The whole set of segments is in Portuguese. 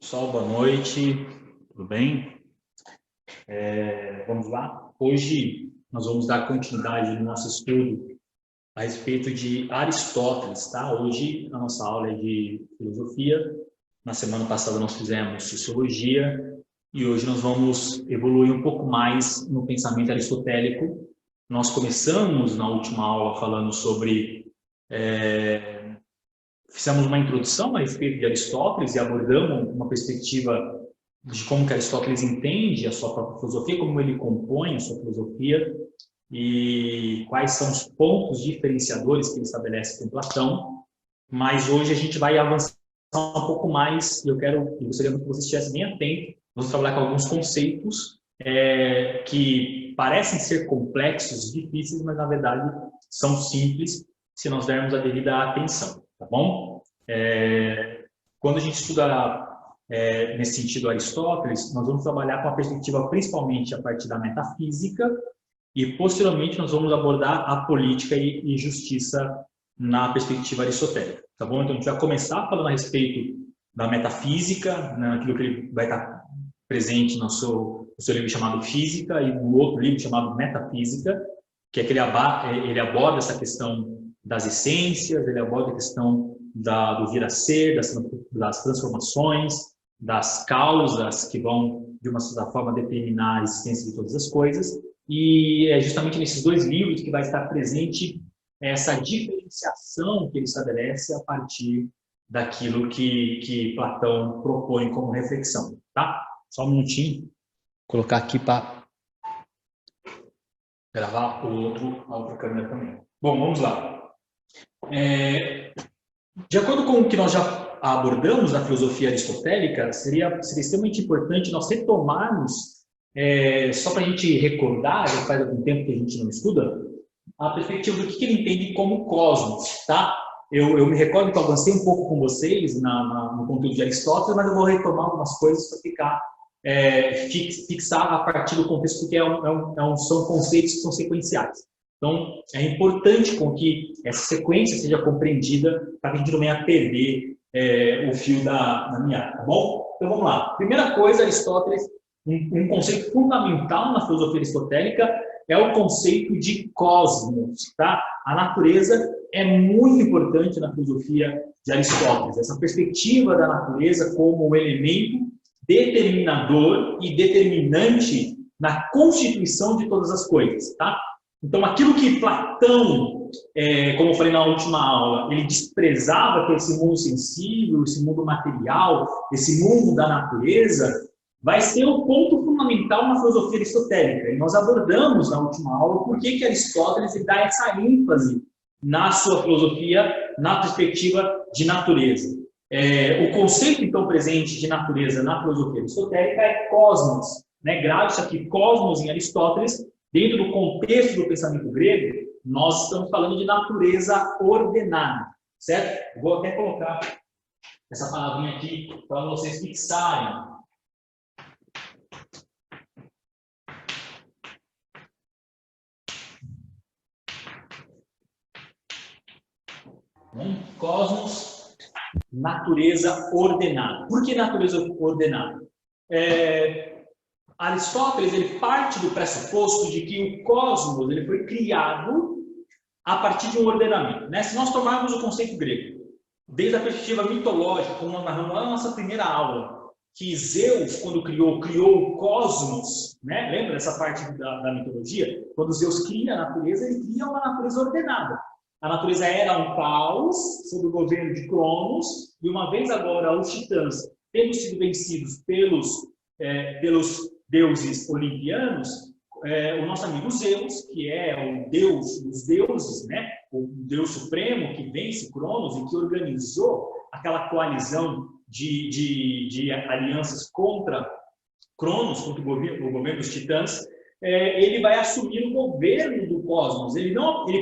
Pessoal, boa noite, tudo bem? Vamos lá? Hoje nós vamos dar continuidade no nosso estudo a respeito de Aristóteles, tá? Hoje a nossa aula é de filosofia, na semana passada nós fizemos sociologia e hoje nós vamos evoluir um pouco mais no pensamento aristotélico. Nós começamos na última aula falando sobre... Fizemos uma introdução a respeito de Aristóteles e abordamos uma perspectiva de como que Aristóteles entende a sua própria filosofia, como ele compõe a sua filosofia e quais são os pontos diferenciadores que ele estabelece com Platão. Mas hoje a gente vai avançar um pouco mais e eu gostaria que você estivesse bem atento. Vamos trabalhar com alguns conceitos que parecem ser complexos, difíceis, mas na verdade são simples se nós dermos a devida atenção. Tá bom? Quando a gente estuda nesse sentido Aristóteles, nós vamos trabalhar com a perspectiva principalmente a partir da metafísica e posteriormente nós vamos abordar a política e justiça na perspectiva aristotélica. Tá bom? Então a gente vai começar falando a respeito da metafísica, naquilo que ele vai estar presente no seu livro chamado Física e no outro livro chamado Metafísica, que é que ele aborda essa questão das essências, ele aborda a questão do vir a ser, das transformações, das causas que vão, de uma certa forma, determinar a existência de todas as coisas. E é justamente nesses dois livros que vai estar presente essa diferenciação que ele estabelece a partir daquilo que Platão propõe como reflexão. Tá? Só um minutinho. Vou colocar aqui para gravar a outra câmera também. Bom, vamos lá. De acordo com o que nós já abordamos na filosofia aristotélica, seria extremamente importante nós retomarmos, só para a gente recordar, já faz algum tempo que a gente não estuda, a perspectiva do que ele entende como cosmos, tá? Eu me recordo que eu avancei um pouco com vocês no conteúdo de Aristóteles, mas eu vou retomar algumas coisas para ficar fixar a partir do contexto, porque são conceitos que são sequenciais. Então, é importante com que essa sequência seja compreendida para que a gente não venha a perder o fio da meada, tá bom? Então, vamos lá. Primeira coisa, Aristóteles, um conceito fundamental na filosofia aristotélica é o conceito de cosmos, tá? A natureza é muito importante na filosofia de Aristóteles. Essa perspectiva da natureza como um elemento determinador e determinante na constituição de todas as coisas, tá? Então, aquilo que Platão, como eu falei na última aula, ele desprezava, que é esse mundo sensível, esse mundo material, esse mundo da natureza, vai ser o ponto fundamental na filosofia aristotélica. E nós abordamos na última aula por que Aristóteles dá essa ênfase na sua filosofia, na perspectiva de natureza. O conceito, então, presente de natureza na filosofia aristotélica é cosmos, né? Grave isso aqui, cosmos em Aristóteles. Dentro do contexto do pensamento grego, nós estamos falando de natureza ordenada, certo? Eu vou até colocar essa palavrinha aqui para vocês fixarem. Cosmos, natureza ordenada. Por que natureza ordenada? Aristóteles ele parte do pressuposto de que o cosmos ele foi criado a partir de um ordenamento, né? Se nós tomarmos o conceito grego, desde a perspectiva mitológica, como nós narramos lá na nossa primeira aula, que Zeus, quando criou o cosmos, né? Lembra dessa parte da mitologia? Quando Zeus cria a natureza, ele cria uma natureza ordenada. A natureza era um caos sob o governo de Cronos, e uma vez agora os titãs tendo sido vencidos pelos deuses olimpianos, o nosso amigo Zeus, que é o deus dos deuses, né? O deus supremo que vence Cronos e que organizou aquela coalizão de alianças contra Cronos, contra o governo dos titãs, ele vai assumir o governo do cosmos. Ele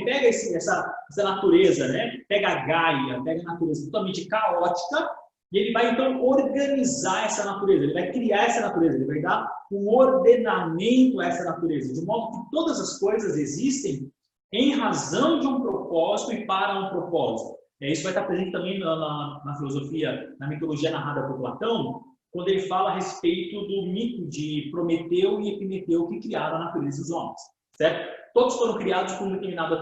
pega essa natureza, né? Pega a Gaia, pega a natureza totalmente caótica, e ele vai, então, organizar essa natureza, ele vai criar essa natureza, ele vai dar um ordenamento a essa natureza, de modo que todas as coisas existem em razão de um propósito e para um propósito. Isso vai estar presente também na filosofia, na mitologia narrada por Platão, quando ele fala a respeito do mito de Prometeu e Epimeteu que criaram a natureza dos homens, certo? Todos foram criados com um determinado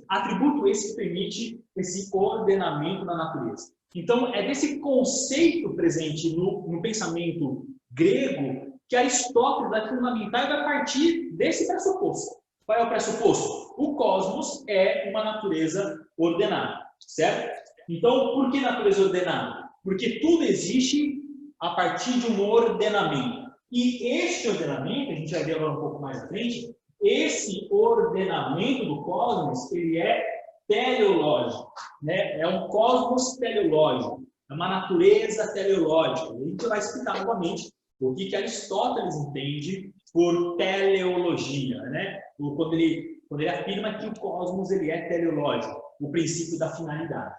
atributo esse que permite esse ordenamento da natureza. Então, é desse conceito presente no pensamento grego que Aristóteles vai fundamentar e vai partir desse pressuposto. Qual é o pressuposto? O cosmos é uma natureza ordenada, certo? Então, por que natureza ordenada? Porque tudo existe a partir de um ordenamento. E este ordenamento, a gente vai ver agora um pouco mais à frente, esse ordenamento do cosmos, ele é teleológico, né? É um cosmos teleológico, é uma natureza teleológica. A gente vai explicar novamente o que Aristóteles entende por teleologia, né? Quando ele afirma que o cosmos ele é teleológico, o princípio da finalidade.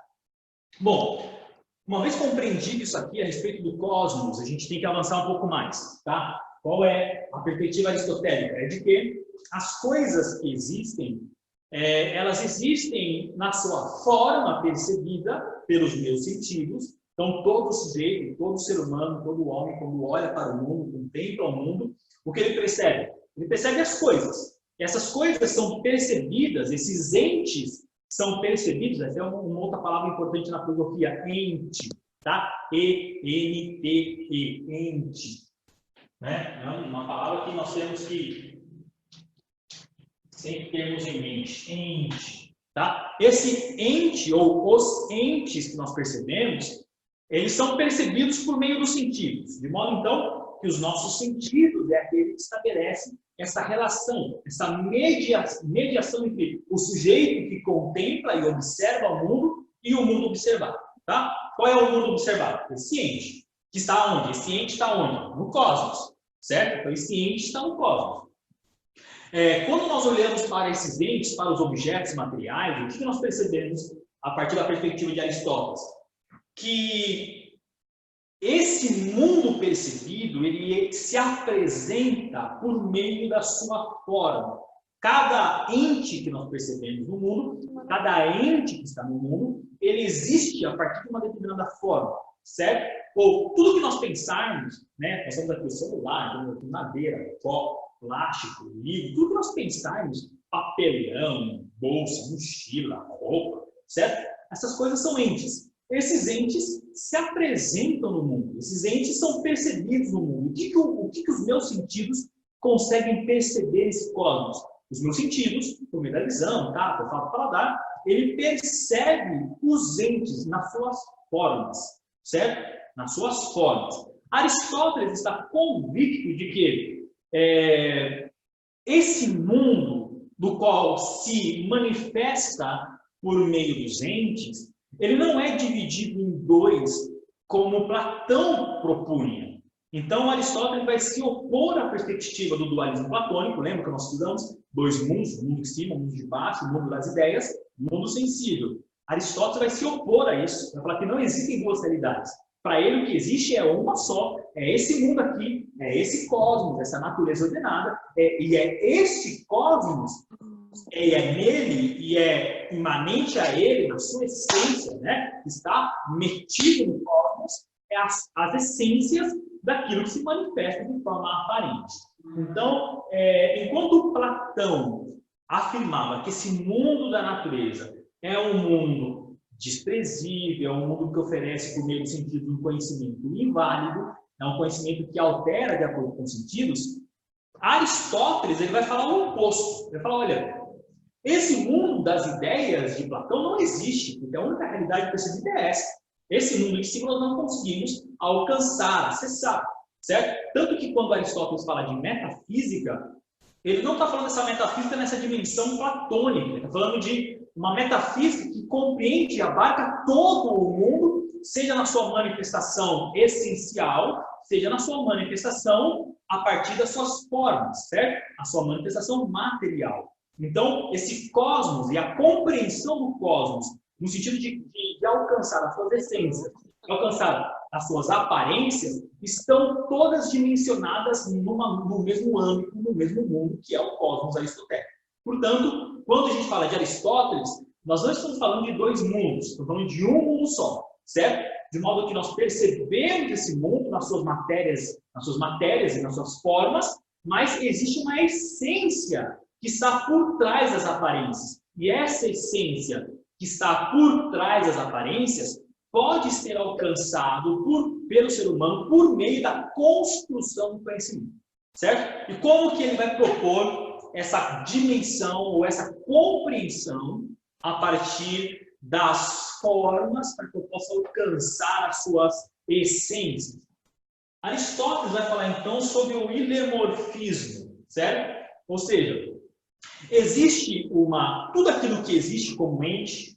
Bom, uma vez compreendido isso aqui a respeito do cosmos, a gente tem que avançar um pouco mais, tá? Qual é a perspectiva aristotélica? É de que as coisas que existem, elas existem na sua forma percebida pelos meus sentidos. Então, todo sujeito, todo ser humano, todo homem, quando olha para o mundo, contempla o mundo, o que ele percebe? Ele percebe as coisas. Essas coisas são percebidas, esses entes são percebidos, essa é uma outra palavra importante na filosofia, ente, tá? E-N-T-E, ente. Né? É uma palavra que nós temos que sempre termos em mente, ente, tá? Esse ente, ou os entes que nós percebemos, eles são percebidos por meio dos sentidos, de modo, então, que os nossos sentidos é aquele que estabelece essa relação, essa mediação entre o sujeito que contempla e observa o mundo e o mundo observado, tá? Qual é o mundo observado? Esse ente, que está onde? Esse ente está onde? No cosmos, certo? Então, esse ente está no cosmos. Quando nós olhamos para esses entes, para os objetos materiais, o que nós percebemos a partir da perspectiva de Aristóteles? Que esse mundo percebido, ele se apresenta por meio da sua forma. Cada ente que nós percebemos no mundo, cada ente que está no mundo, ele existe a partir de uma determinada forma, certo? Ou tudo que nós pensarmos, né? Nós temos aqui o celular, madeira, copo, plástico, livro, tudo que nós pensarmos, papelão, bolsa, mochila, roupa, certo? Essas coisas são entes. Esses entes se apresentam no mundo, esses entes são percebidos no mundo. O que os meus sentidos conseguem perceber esse cosmos? Os meus sentidos, por meio da visão, tá? Por falta do paladar, ele percebe os entes nas suas formas, certo? Nas suas formas. Aristóteles está convicto de que esse mundo do qual se manifesta por meio dos entes, ele não é dividido em dois, como Platão propunha. Então, Aristóteles vai se opor à perspectiva do dualismo platônico. Lembra que nós estudamos dois mundos, o mundo de cima, o mundo de baixo, o mundo das ideias, o mundo sensível. Aristóteles vai se opor a isso, vai falar que não existem duas realidades. Para ele, o que existe é uma só, é esse mundo aqui, é esse cosmos, essa natureza ordenada, e é esse cosmos, é nele e é imanente a ele, na sua essência, né? Está metido no cosmos, as essências daquilo que se manifesta de forma aparente. Então, enquanto Platão afirmava que esse mundo da natureza é um mundo desprezível, é um mundo que oferece, por meio do sentido, um conhecimento inválido, é um conhecimento que altera de acordo com os sentidos, Aristóteles ele vai falar o oposto. Ele vai falar, olha, esse mundo das ideias de Platão não existe, porque a única realidade percebida é essa. Esse mundo em si nós não conseguimos alcançar, acessar, certo? Tanto que quando Aristóteles fala de metafísica, ele não está falando dessa metafísica nessa dimensão platônica, ele está falando de uma metafísica que compreende e abarca todo o mundo, seja na sua manifestação essencial, seja na sua manifestação a partir das suas formas, certo? A sua manifestação material. Então, esse cosmos e a compreensão do cosmos, no sentido de alcançar as suas essências, de alcançar as suas aparências, estão todas dimensionadas no mesmo âmbito, no mesmo mundo, que é o cosmos aristotélico. Portanto, quando a gente fala de Aristóteles, nós não estamos falando de dois mundos, estamos falando de um mundo só, certo? De modo que nós percebemos esse mundo nas suas matérias e nas suas formas, mas existe uma essência que está por trás das aparências. E essa essência que está por trás das aparências pode ser alcançado pelo ser humano por meio da construção do conhecimento, certo? E como que ele vai propor essa dimensão ou essa compreensão a partir das formas para que eu possa alcançar as suas essências? Aristóteles vai falar então sobre o ilemorfismo, certo? Ou seja, existe tudo aquilo que existe como ente,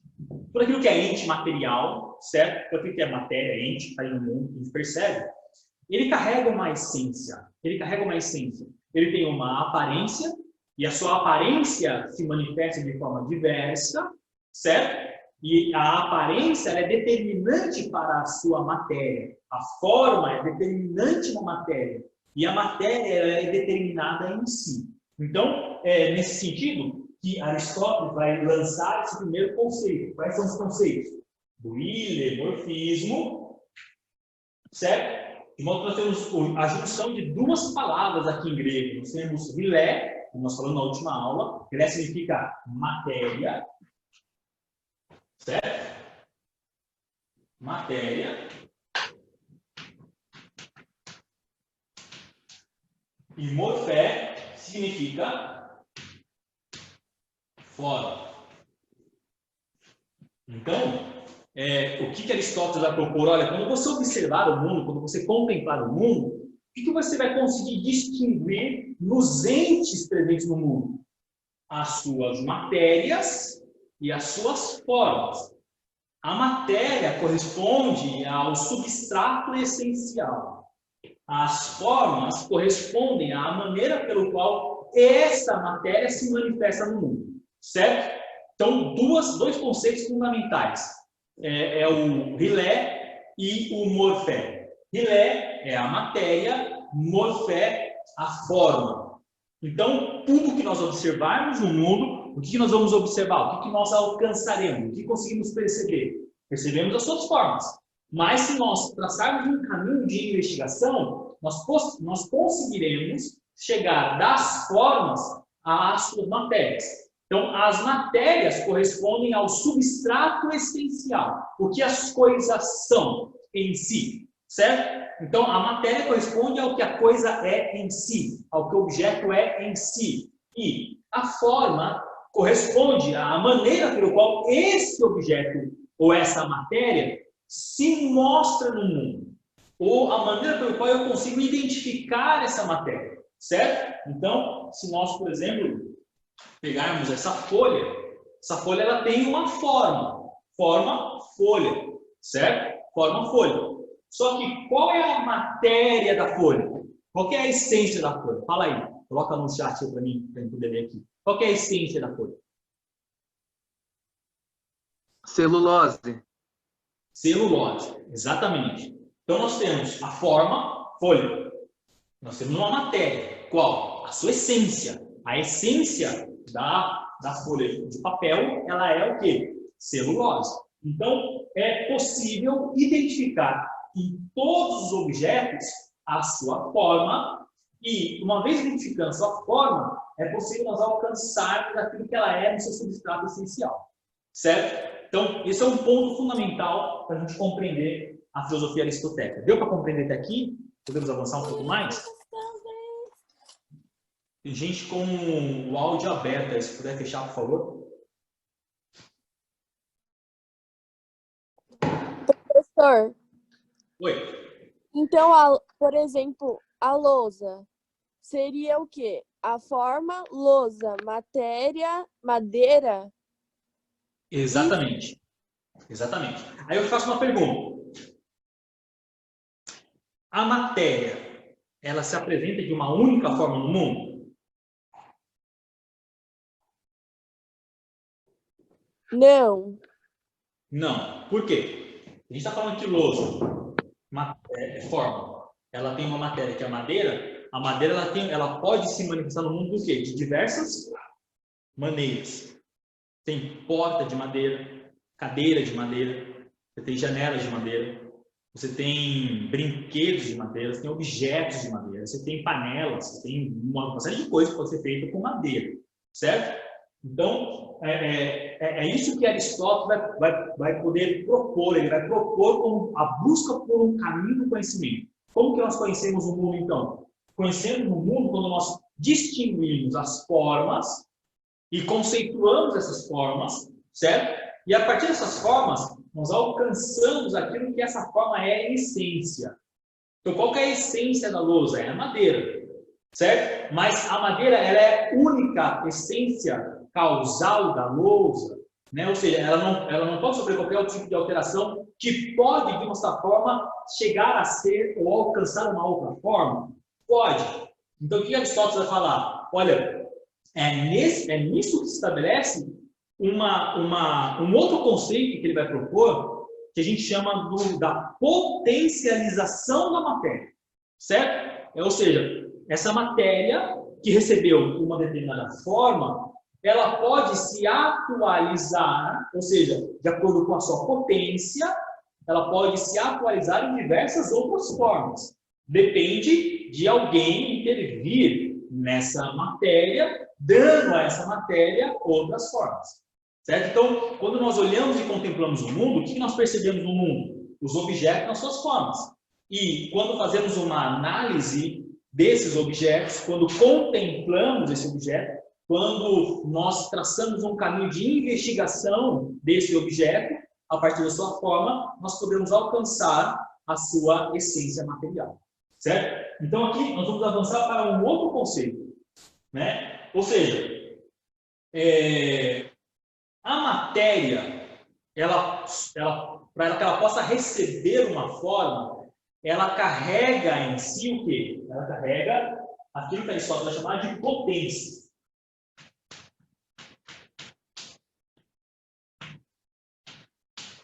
tudo aquilo que é ente material, certo? Tudo aquilo que é matéria, ente, está aí no mundo, a gente percebe, ele carrega uma essência, ele tem uma aparência, e a sua aparência se manifesta de forma diversa, certo? E a aparência ela é determinante para a sua matéria. A forma é determinante na matéria. E a matéria ela é determinada em si. Então, nesse sentido, que Aristóteles vai lançar esse primeiro conceito. Quais são os conceitos? Do ilemorfismo, certo? De modo que nós temos a junção de duas palavras aqui em grego. Nós temos rilé, como nós falamos na última aula. Rilé significa matéria, certo? Matéria. E morfé significa forma. Então, o que Aristóteles vai propor? Olha, quando você observar o mundo, quando você contemplar o mundo, o que você vai conseguir distinguir nos entes presentes no mundo? As suas matérias e as suas formas. A matéria corresponde ao substrato essencial. As formas correspondem à maneira pelo qual essa matéria se manifesta no mundo, certo? Então, dois conceitos fundamentais. O rilé e o morfé. Rilé é a matéria, morfé a forma. Então, tudo que nós observarmos no mundo, o que nós vamos observar? O que nós alcançaremos? O que conseguimos perceber? Percebemos as suas formas. Mas se nós traçarmos um caminho de investigação, nós conseguiremos chegar das formas às suas matérias. Então, as matérias correspondem ao substrato essencial, o que as coisas são em si, certo? Então, a matéria corresponde ao que a coisa é em si, ao que o objeto é em si. E a forma corresponde à maneira pelo qual esse objeto ou essa matéria se mostra no mundo, ou a maneira pelo qual eu consigo identificar essa matéria, certo? Então, se nós, por exemplo, pegarmos essa folha ela tem uma forma folha, certo? Forma folha. Só que qual é a matéria da folha? Qual é a essência da folha? Fala aí, coloca no chat para mim, para eu poder ler aqui. Qual é a essência da folha? Celulose. Celulose, exatamente. Então nós temos a forma, folha. Nós temos uma matéria. Qual? A sua essência. A essência da folha de papel, ela é o quê? Celulose. Então, é possível identificar em todos os objetos a sua forma e, uma vez identificando a sua forma, é possível nós alcançarmos aquilo que ela é no seu substrato essencial. Certo? Então, esse é um ponto fundamental para a gente compreender a filosofia aristotélica. Deu para compreender até aqui? Podemos avançar um pouco mais? Tem gente com o áudio aberto aí, se puder fechar, por favor. Professor. Oi. Então, por exemplo, a lousa seria o quê? A forma, lousa, matéria, madeira? Exatamente. Exatamente. Aí eu faço uma pergunta. A matéria, ela se apresenta de uma única forma no mundo? Não. Não. Por quê? A gente está falando de lousa, forma. Ela tem uma matéria que é a madeira. A madeira ela pode se manifestar no mundo do quê? De diversas maneiras. Tem porta de madeira, cadeira de madeira, tem janelas de madeira, você tem brinquedos de madeira, você tem objetos de madeira, você tem panelas, você tem uma série de coisas que pode ser feita com madeira, certo? Então, é isso que Aristóteles vai poder propor, ele vai propor como a busca por um caminho do conhecimento. Como que nós conhecemos o mundo, então? Conhecemos o mundo quando nós distinguimos as formas e conceituamos essas formas, certo? E a partir dessas formas, nós alcançamos aquilo que essa forma é em essência. Então, qual que é a essência da lousa? É a madeira, certo? Mas a madeira, ela é única essência causal da lousa, né? Ou seja, ela não pode sofrer qualquer outro tipo de alteração que pode, de uma certa forma, chegar a ser ou alcançar uma outra forma. Pode. Então, o que Aristóteles vai falar? Olha, nisso que se estabelece um outro conceito que ele vai propor, que a gente chama da potencialização da matéria, certo? Ou seja, essa matéria que recebeu uma determinada forma, ela pode se atualizar, ou seja, de acordo com a sua potência, ela pode se atualizar em diversas outras formas. Depende de alguém intervir nessa matéria, dando a essa matéria outras formas. Certo? Então, quando nós olhamos e contemplamos o mundo, o que nós percebemos no mundo? Os objetos nas suas formas. E quando fazemos uma análise desses objetos, quando contemplamos esse objeto, quando nós traçamos um caminho de investigação desse objeto, a partir da sua forma, nós podemos alcançar a sua essência material. Certo? Então, aqui nós vamos avançar para um outro conceito, né? Ou seja, a matéria, para que ela possa receber uma forma, ela carrega em si o quê? Ela carrega aquilo que Aristóteles vai chamar de potência.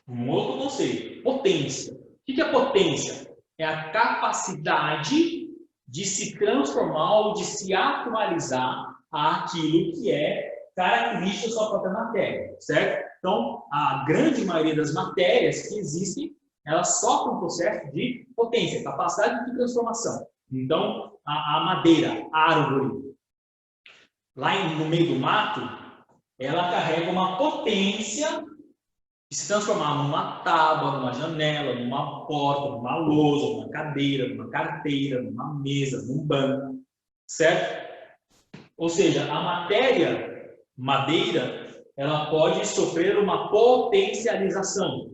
Um outro conceito, potência. O que é potência? É a capacidade de se transformar ou de se atualizar àquilo que é característica da sua própria matéria, certo? Então, a grande maioria das matérias que existem, elas sofrem um processo de potência, capacidade de transformação. Então, a madeira, a árvore, lá no meio do mato, ela carrega uma potência de se transformar numa tábua, numa janela, numa porta, numa lousa, numa cadeira, numa carteira, numa mesa, num banco, certo? Ou seja, a matéria, madeira, ela pode sofrer uma potencialização.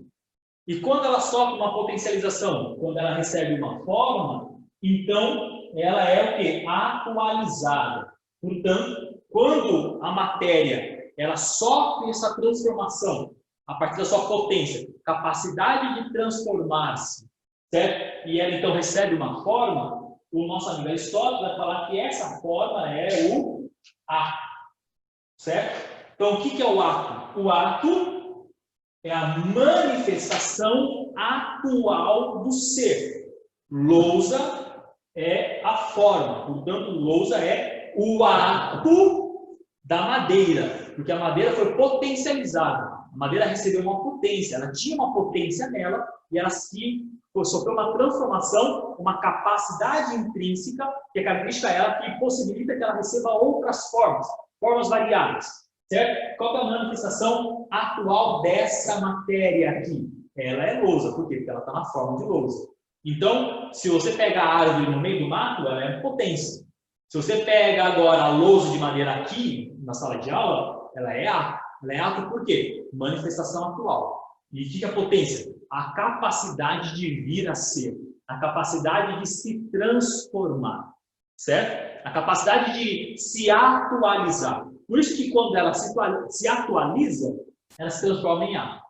E quando ela sofre uma potencialização, quando ela recebe uma forma, então ela é o quê? Atualizada. Portanto, quando a matéria ela sofre essa transformação a partir da sua potência, capacidade de transformar-se, certo? E ela então recebe uma forma, o nosso amigo Aristóteles vai falar que essa forma é o ato, certo? Então, o que é o ato? O ato é a manifestação atual do ser. Lousa é a forma, portanto, lousa é o ato da madeira, porque a madeira foi potencializada. A madeira recebeu uma potência, ela tinha uma potência nela e ela sofreu uma transformação, uma capacidade intrínseca, que é característica dela, que possibilita que ela receba outras formas, formas variáveis, certo? Qual é a manifestação atual dessa matéria aqui? Ela é lousa, por quê? Porque ela está na forma de lousa. Então, se você pega a árvore no meio do mato, ela é potência. Se você pega agora a lousa de madeira aqui, na sala de aula, ela é ato. Ela é ato por quê? Manifestação atual. E o que é a potência? A capacidade de vir a ser. A capacidade de se transformar. Certo? A capacidade de se atualizar. Por isso que quando ela se atualiza, ela se transforma em ato.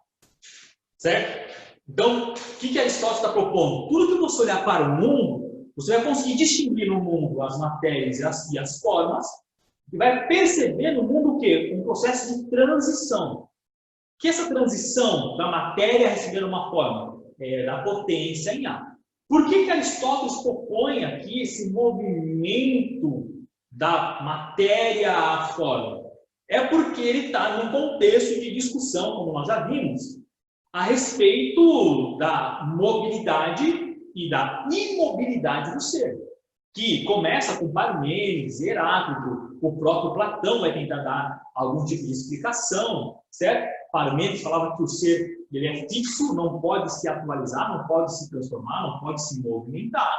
Certo? Então, o que Aristóteles está propondo? Tudo que você olhar para o mundo, você vai conseguir distinguir no mundo as matérias e as formas, e vai perceber no mundo o quê? Um processo de transição. Que essa transição da matéria a receber uma forma é da potência em ato. Por que Aristóteles propõe aqui esse movimento da matéria à forma? É porque ele está num contexto de discussão, como nós já vimos, a respeito da mobilidade e da imobilidade do ser, que começa com Parmênides, Heráclito, o próprio Platão vai tentar dar algum tipo de explicação, certo? Parmênides falava que o ser ele é fixo, não pode se atualizar, não pode se transformar, não pode se movimentar.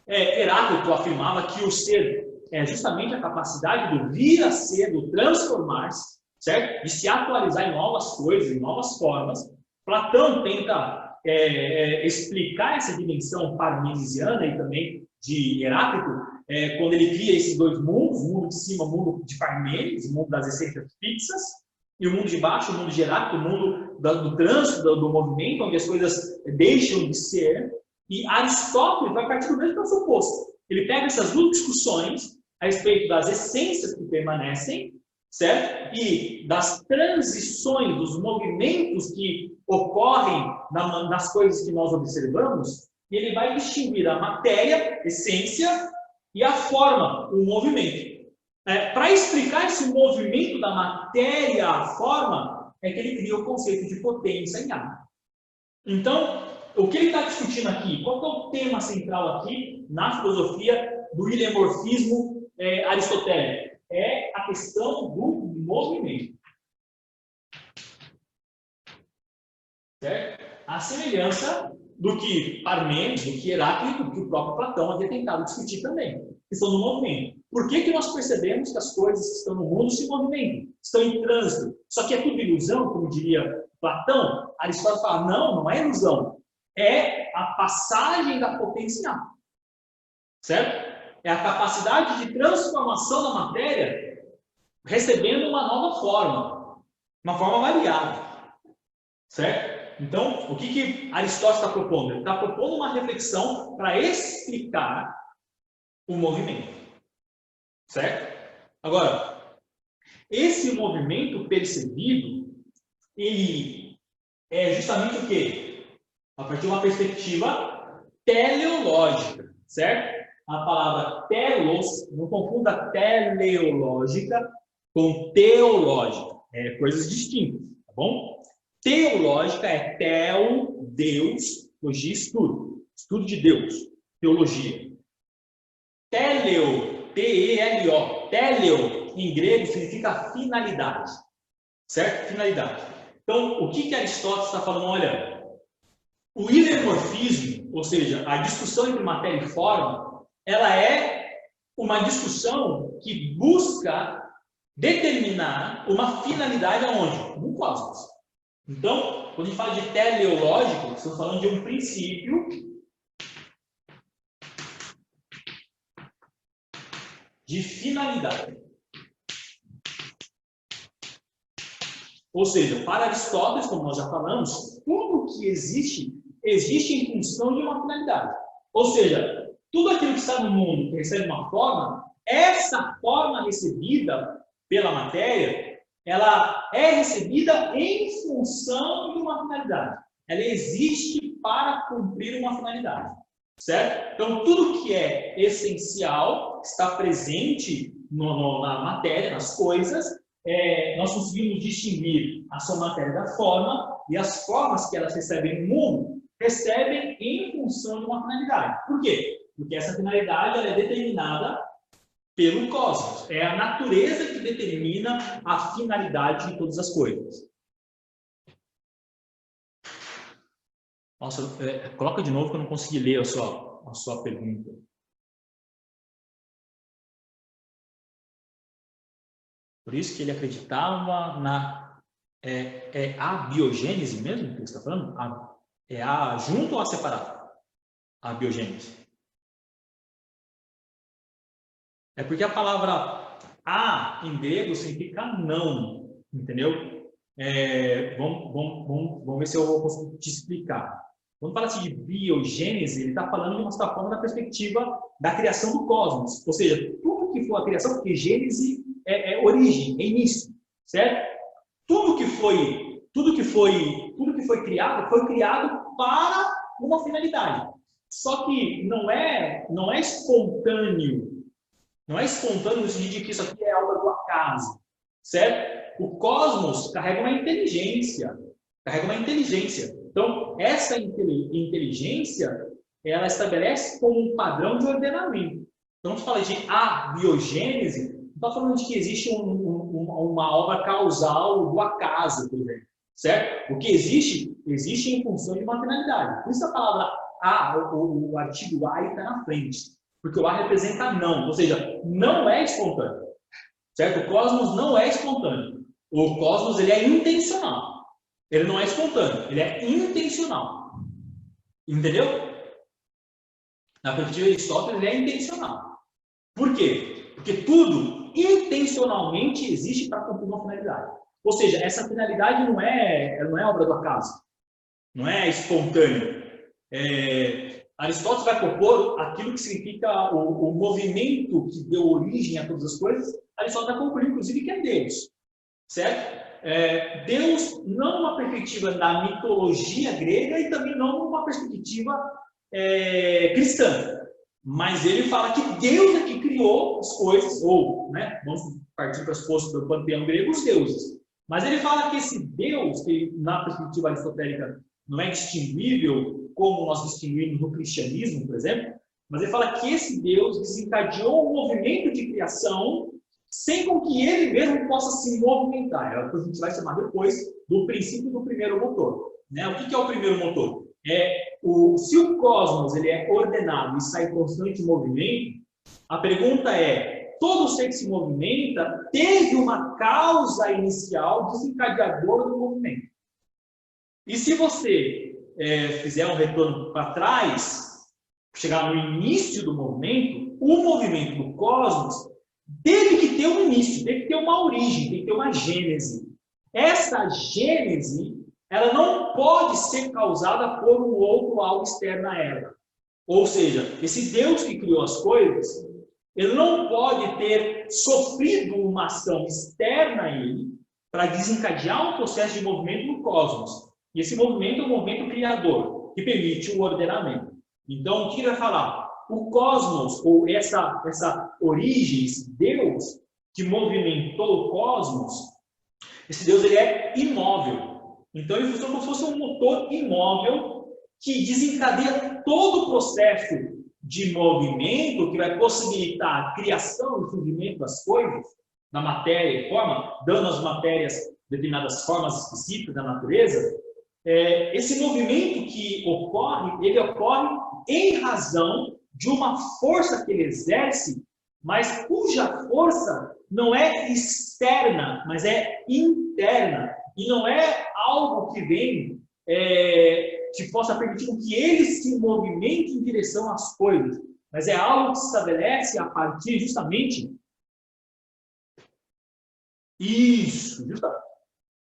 Heráclito afirmava que o ser é justamente a capacidade do vir a ser, do transformar-se, certo? De se atualizar em novas coisas, em novas formas. Platão tenta explicar essa dimensão parmenisiana e também de Heráclito, quando ele cria esses dois mundos, o mundo de cima, o mundo de Parmênides, o mundo das essências fixas, e o mundo de baixo, o mundo de Heráclito, o mundo do trânsito, do movimento, onde as coisas deixam de ser. E Aristóteles vai partir do mesmo pressuposto. Ele pega essas duas discussões a respeito das essências que permanecem, certo? E das transições, dos movimentos que ocorrem nas coisas que nós observamos, e ele vai distinguir a matéria, essência, e a forma, o movimento. Para explicar esse movimento da matéria à forma, é que ele cria o conceito de potência em A. Então, o que ele está discutindo aqui? Qual é o tema central aqui na filosofia do heliomorfismo aristotélico? É a questão do movimento. Certo? A semelhança do que Parmênides, do que Heráclito, do que o próprio Platão havia tentado discutir também. Questão do movimento. Por que nós percebemos que as coisas que estão no mundo se movimentam, estão em trânsito? Só que é tudo ilusão, como diria Platão. Aristóteles fala, não é ilusão. É a passagem da potência em A. Certo? É a capacidade de transformação da matéria recebendo uma nova forma. Uma forma variável. Certo? Então, o que Aristóteles está propondo? Ele está propondo uma reflexão para explicar o movimento. Certo? Agora, esse movimento percebido, ele é justamente o quê? A partir de uma perspectiva teleológica, certo? A palavra telos, não confunda teleológica com teológica. Coisas distintas, tá bom? Teológica é teo, Deus, logia, estudo. Estudo de Deus, teologia. Teleo, T-E-L-O. Teleo, em grego, significa finalidade. Certo? Finalidade. Então, o que Aristóteles está falando? Olha, o heliomorfismo, ou seja, a discussão entre matéria e forma, ela é uma discussão que busca determinar uma finalidade aonde? No cosmos. Então, quando a gente fala de teleológico, estamos falando de um princípio de finalidade. Ou seja, para Aristóteles, como nós já falamos, tudo que existe, existe em função de uma finalidade. Ou seja, tudo aquilo que está no mundo que recebe uma forma, essa forma recebida pela matéria, ela é recebida em função de uma finalidade. Ela existe para cumprir uma finalidade. Certo? Então, tudo que é essencial, está presente na matéria, nas coisas, nós conseguimos distinguir a sua matéria da forma, e as formas que elas recebem no mundo, recebem em função de uma finalidade. Por quê? Porque essa finalidade ela é determinada pelo cosmos. É a natureza que determina a finalidade de todas as coisas. Nossa, coloca de novo que eu não consegui ler a sua pergunta. Por isso que ele acreditava na abiogênese mesmo que ele está falando? Junto ou a separado? A abiogênese. É porque a palavra a em grego significa não, entendeu? Vamos ver se eu vou conseguir te explicar. Quando fala-se de biogênese, ele está falando de uma forma da perspectiva da criação do cosmos. Ou seja, tudo que for a criação, porque gênese é origem, é início, certo? Tudo que foi criado, foi criado para uma finalidade. Só que não é espontâneo. Não é espontâneo no sentido de que isso aqui é obra do acaso, certo? O cosmos carrega uma inteligência, carrega uma inteligência. Então, essa inteligência, ela estabelece como um padrão de ordenamento. Então, se fala de abiogênese, não está falando de que existe uma obra causal do acaso, por exemplo, certo? O que existe, existe em função de uma finalidade. Por isso a palavra o artigo A está na frente, porque o A representa não, ou seja, não é espontâneo, certo? O cosmos não é espontâneo. O cosmos, ele é intencional. Ele não é espontâneo, ele é intencional. Entendeu? Na perspectiva de Aristóteles, ele é intencional. Por quê? Porque tudo intencionalmente existe para cumprir uma finalidade. Ou seja, essa finalidade não é obra do acaso, não é espontâneo. Aristóteles vai propor aquilo que significa o movimento que deu origem a todas as coisas. Aristóteles vai concluir, inclusive, que é Deus, certo? Deus não numa perspectiva da mitologia grega e também não numa perspectiva cristã, mas ele fala que Deus é que criou as coisas, ou, né, vamos partir para as forças do panteão grego, os deuses. Mas ele fala que esse Deus, que na perspectiva aristotélica não é distinguível como nós distinguimos no cristianismo, por exemplo, mas ele fala que esse Deus desencadeou um movimento de criação sem com que ele mesmo possa se movimentar. É o que a gente vai chamar depois do princípio do primeiro motor. Né? O que é o primeiro motor? Se o cosmos ele é ordenado e sai em constante movimento, a pergunta é, todo ser que se movimenta teve uma causa inicial desencadeadora do movimento. E se você fizer um retorno para trás, chegar no início do movimento, o movimento do cosmos teve que ter um início, teve que ter uma origem, tem que ter uma gênese. Essa gênese, ela não pode ser causada por um outro algo externo a ela. Ou seja, esse Deus que criou as coisas, ele não pode ter sofrido uma ação externa a ele para desencadear um processo de movimento no cosmos. E esse movimento é um movimento criador, que permite o ordenamento. Então, o que ele vai falar? O cosmos, ou essa origem, esse Deus que movimentou o cosmos, esse Deus ele é imóvel. Então, ele funciona como se fosse um motor imóvel que desencadeia todo o processo de movimento que vai possibilitar a criação e surgimento das coisas, da matéria e forma, dando às matérias determinadas formas específicas da natureza. Esse movimento que ocorre, ele ocorre em razão de uma força que ele exerce, mas cuja força não é externa, mas é interna. E não é algo que vem, que possa permitir que ele se movimente em direção às coisas, mas é algo que se estabelece a partir justamente... Isso, justamente.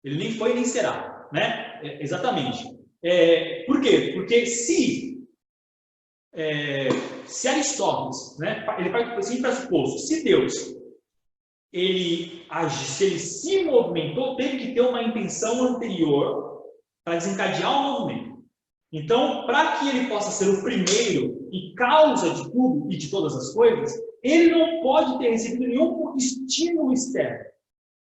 Ele nem foi nem será, né? Exatamente. Por quê? Porque se Aristóteles, né, ele vai assim pressuposto, se Deus se ele se movimentou, teve que ter uma intenção anterior para desencadear o movimento. Então, para que ele possa ser o primeiro e causa de tudo e de todas as coisas, ele não pode ter recebido nenhum estímulo externo,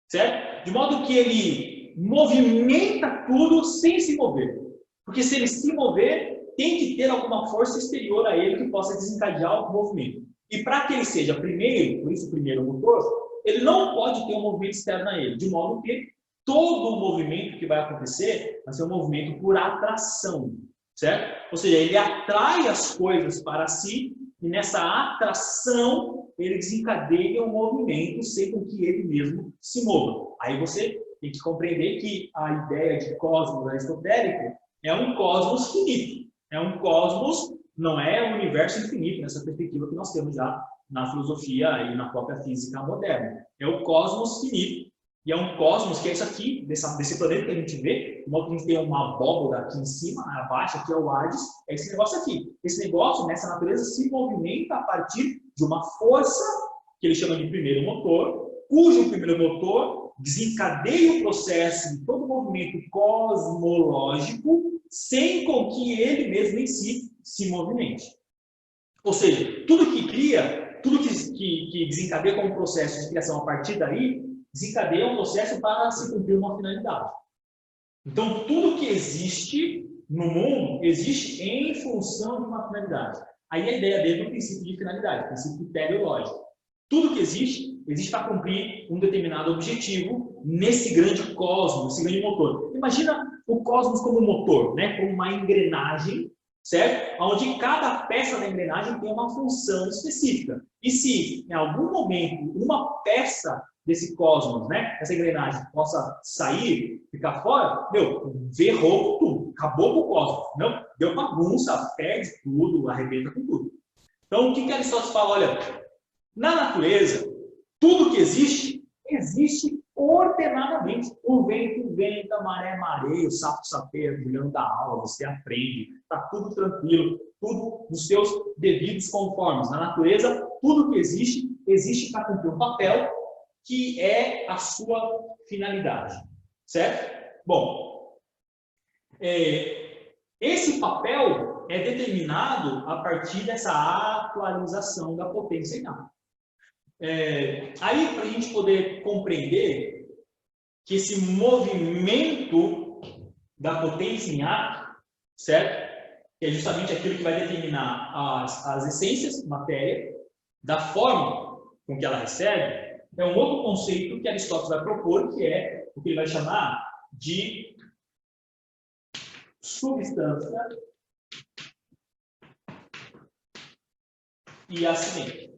certo? De modo que ele movimenta tudo sem se mover. Porque se ele se mover, tem que ter alguma força exterior a ele que possa desencadear o movimento. E para que ele seja primeiro, por isso o primeiro motor, ele não pode ter um movimento externo a ele, de modo que todo o movimento que vai acontecer vai ser um movimento por atração, certo? Ou seja, ele atrai as coisas para si e nessa atração ele desencadeia um movimento sem com que ele mesmo se mova. Aí você tem que compreender que a ideia de cosmos aristotélico é um cosmos finito. É um cosmos, não é um universo infinito, nessa perspectiva que nós temos já na filosofia e na própria física moderna. É o cosmos finito. E é um cosmos que é isso aqui, desse planeta que a gente vê, de modo que a gente tem uma abóboda aqui em cima, abaixo, aqui é o Hades, é esse negócio aqui. Esse negócio, nessa natureza, se movimenta a partir de uma força, que ele chama de primeiro motor, cujo primeiro motor desencadeia o processo de todo o movimento cosmológico, sem com que ele mesmo em si se movimente. Ou seja, tudo que cria, tudo que desencadeia como processo de criação a partir daí, desencadeia um processo para se cumprir uma finalidade. Então, tudo que existe no mundo existe em função de uma finalidade. Aí a ideia dele é o princípio de finalidade, o princípio teleológico. Tudo que existe, existe para cumprir um determinado objetivo nesse grande cosmos, nesse grande motor. Imagina o cosmos como motor, né? Como uma engrenagem, certo? Onde cada peça da engrenagem tem uma função específica. E se, em algum momento, uma peça desse cosmos, né? Essa engrenagem possa sair, ficar fora, ferrou tudo, acabou com o cosmos, não? Deu bagunça, perde tudo, arrebenta com tudo. Então, o que Aristóteles fala? Olha, na natureza, tudo que existe, existe ordenadamente. O vento venta, a maré mareia, o sapo sapeia, brilhando da aula, você aprende, está tudo tranquilo, tudo nos seus devidos conformes. Na natureza, tudo que existe, existe para cumprir um papel que é a sua finalidade, certo? Bom, esse papel é determinado a partir dessa atualização da potência em ato. Aí, para a gente poder compreender que esse movimento da potência em ato, certo? Que é justamente aquilo que vai determinar as essências, matéria, da forma com que ela recebe, é um outro conceito que Aristóteles vai propor, que é o que ele vai chamar de substância e acidente.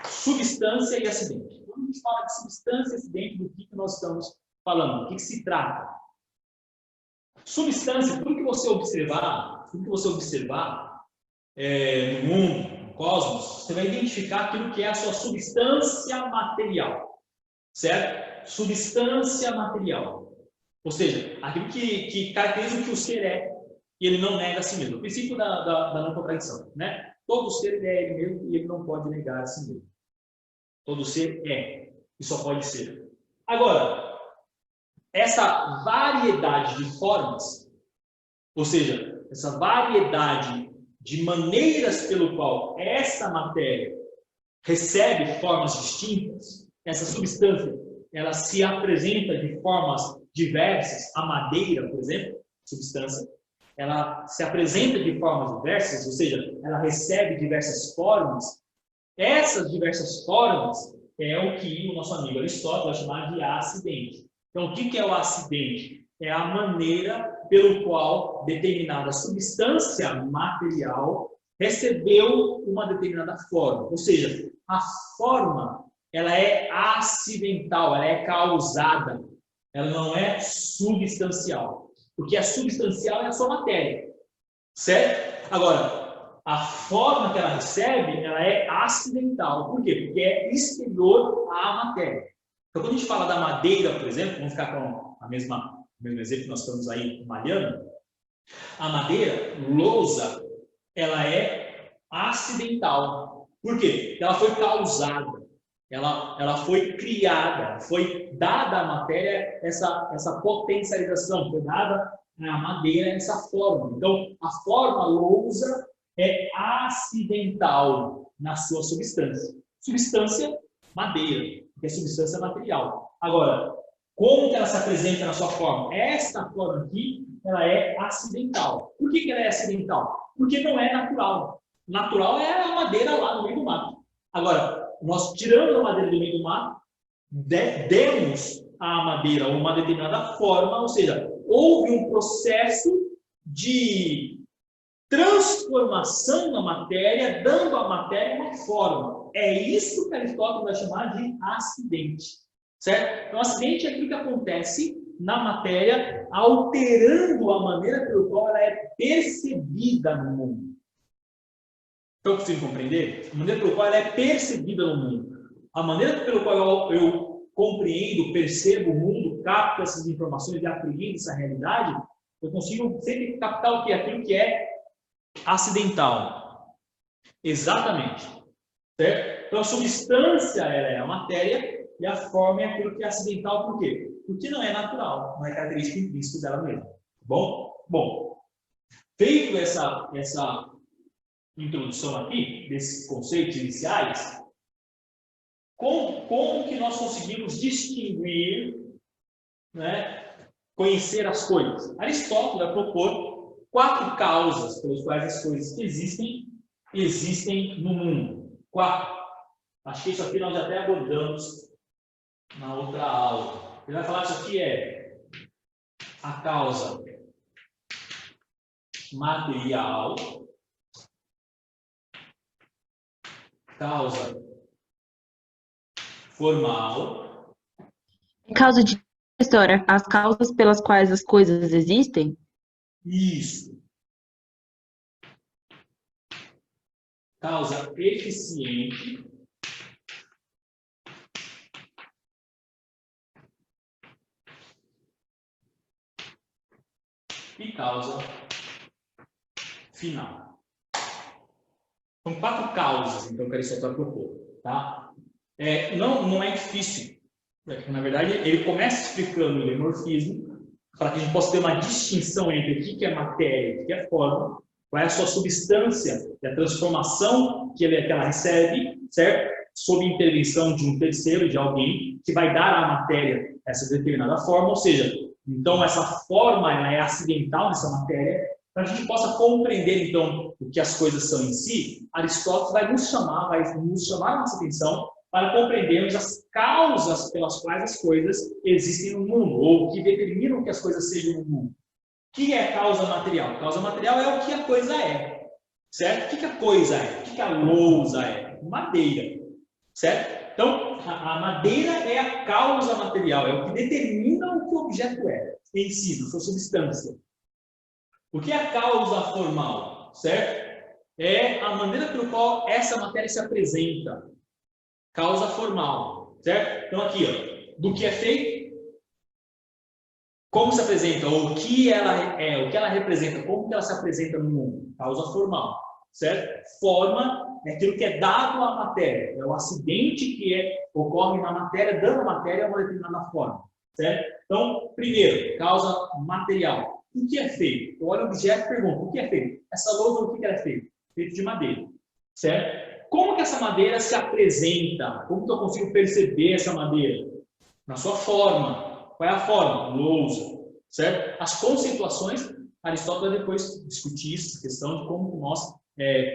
Substância e acidente. Quando a gente fala de substância e acidente, do que nós estamos falando? Do que se trata? Substância, tudo que você observar no mundo, no cosmos, você vai identificar aquilo que é a sua substância material, certo? Substância material. Ou seja, aquilo que caracteriza o que o ser é e ele não nega a si mesmo. O princípio da não contradição, né? Todo ser ele é ele mesmo e ele não pode negar a si mesmo. Todo ser é e só pode ser. Agora, essa variedade de formas, ou seja, essa variedade de maneiras pelo qual essa matéria recebe formas distintas, essa substância, ela se apresenta de formas diversas. A madeira, por exemplo, substância, ela se apresenta de formas diversas, ou seja, ela recebe diversas formas. Essas diversas formas é o que o nosso amigo Aristóteles vai chamar de acidente. Então, o que é o acidente? É a maneira pelo qual determinada substância material recebeu uma determinada forma. Ou seja, a forma ela é acidental, ela é causada, ela não é substancial. Porque a substancial é a sua matéria, certo? Agora, a forma que ela recebe, ela é acidental. Por quê? Porque é exterior à matéria. Então, quando a gente fala da madeira, por exemplo, vamos ficar com o mesmo exemplo que nós estamos aí malhando, a madeira, lousa, ela é acidental. Por quê? Ela foi causada, ela foi criada, foi dada à matéria essa potencialização, foi dada à madeira essa forma. Então, a forma lousa é acidental na sua substância. Substância, madeira, que é substância material. Agora, como que ela se apresenta na sua forma? Esta forma aqui, ela é acidental. Por que ela é acidental? Porque não é natural. Natural é a madeira lá no meio do mato. Agora, nós tiramos a madeira do meio do mato, demos à madeira uma determinada forma, ou seja, houve um processo de transformação na matéria, dando à matéria uma forma. É isso que Aristóteles vai chamar de acidente, certo? Então, acidente é aquilo que acontece na matéria, alterando a maneira pelo qual ela é percebida no mundo. Então, consigo compreender? A maneira pelo qual ela é percebida no mundo. A maneira pelo qual eu compreendo, percebo o mundo, capto essas informações e apreendo essa realidade, eu consigo sempre captar o que? Aquilo que é acidental. Exatamente. Certo? Então, a substância ela é a matéria e a forma é aquilo que é acidental. Por quê? Porque não é natural, não é característica intrínseca dela mesma. Bom, feito essa introdução aqui, desses conceitos iniciais, como que nós conseguimos distinguir, né, conhecer as coisas? Aristóteles vai propor 4 causas pelas quais as coisas que existem no mundo. 4. Acho que isso aqui nós já até abordamos na outra aula. Ele vai falar que isso aqui é a causa material, causa formal. Em causa de história, as causas pelas quais as coisas existem? Isso. Causa eficiente. E causa final. São 4 causas, então, que Aristóteles propôs, tá? Não é difícil. Na verdade, ele começa explicando o lemorfismo para que a gente possa ter uma distinção entre o que é matéria e o que é forma, qual é a sua substância e a transformação que ela recebe, certo? Sob intervenção de um terceiro, de alguém, que vai dar à matéria essa determinada forma, ou seja, então essa forma ela é acidental nessa matéria. Para a gente possa compreender, então, o que as coisas são em si, Aristóteles vai nos chamar a nossa atenção para compreendermos as causas pelas quais as coisas existem no mundo, ou que determinam que as coisas sejam no mundo. O que é causa material? Causa material é o que a coisa é, certo? O que a coisa é? O que a lousa é? Madeira, certo? Então, a madeira é a causa material, é o que determina o que o objeto é, em si, na sua substância. O que é a causa formal, certo? É a maneira pela qual essa matéria se apresenta. Causa formal, certo? Então aqui, ó, do que é feito, como se apresenta, ou o que ela é, o que ela representa, como que ela se apresenta no mundo. Causa formal, certo? Forma é aquilo que é dado à matéria, é o acidente que ocorre na matéria, dando à matéria uma determinada forma, certo? Então, primeiro, causa material. O que é feito? Eu olho o objeto e pergunto, o que é feito? Essa lousa, o que ela é feita? Feito de madeira, certo? Como que essa madeira se apresenta? Como que eu consigo perceber essa madeira? Na sua forma. Qual é a forma? Lousa, certo? As conceituações, Aristóteles vai depois discutir essa questão de como nós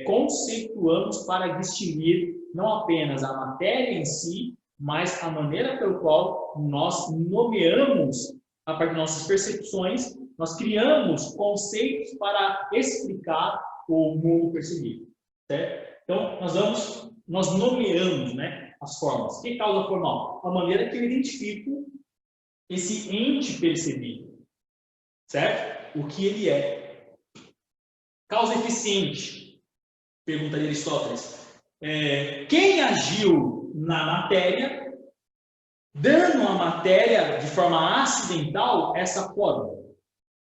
conceituamos para distinguir não apenas a matéria em si, mas a maneira pela qual nós nomeamos, a partir de nossas percepções, nós criamos conceitos para explicar o mundo percebido, certo? Então, nós nomeamos, né, as formas. O que é causa formal? A maneira que eu identifico esse ente percebido, certo? O que ele é. Causa eficiente, perguntaria Aristóteles. Quem agiu na matéria, dando à matéria de forma acidental essa forma?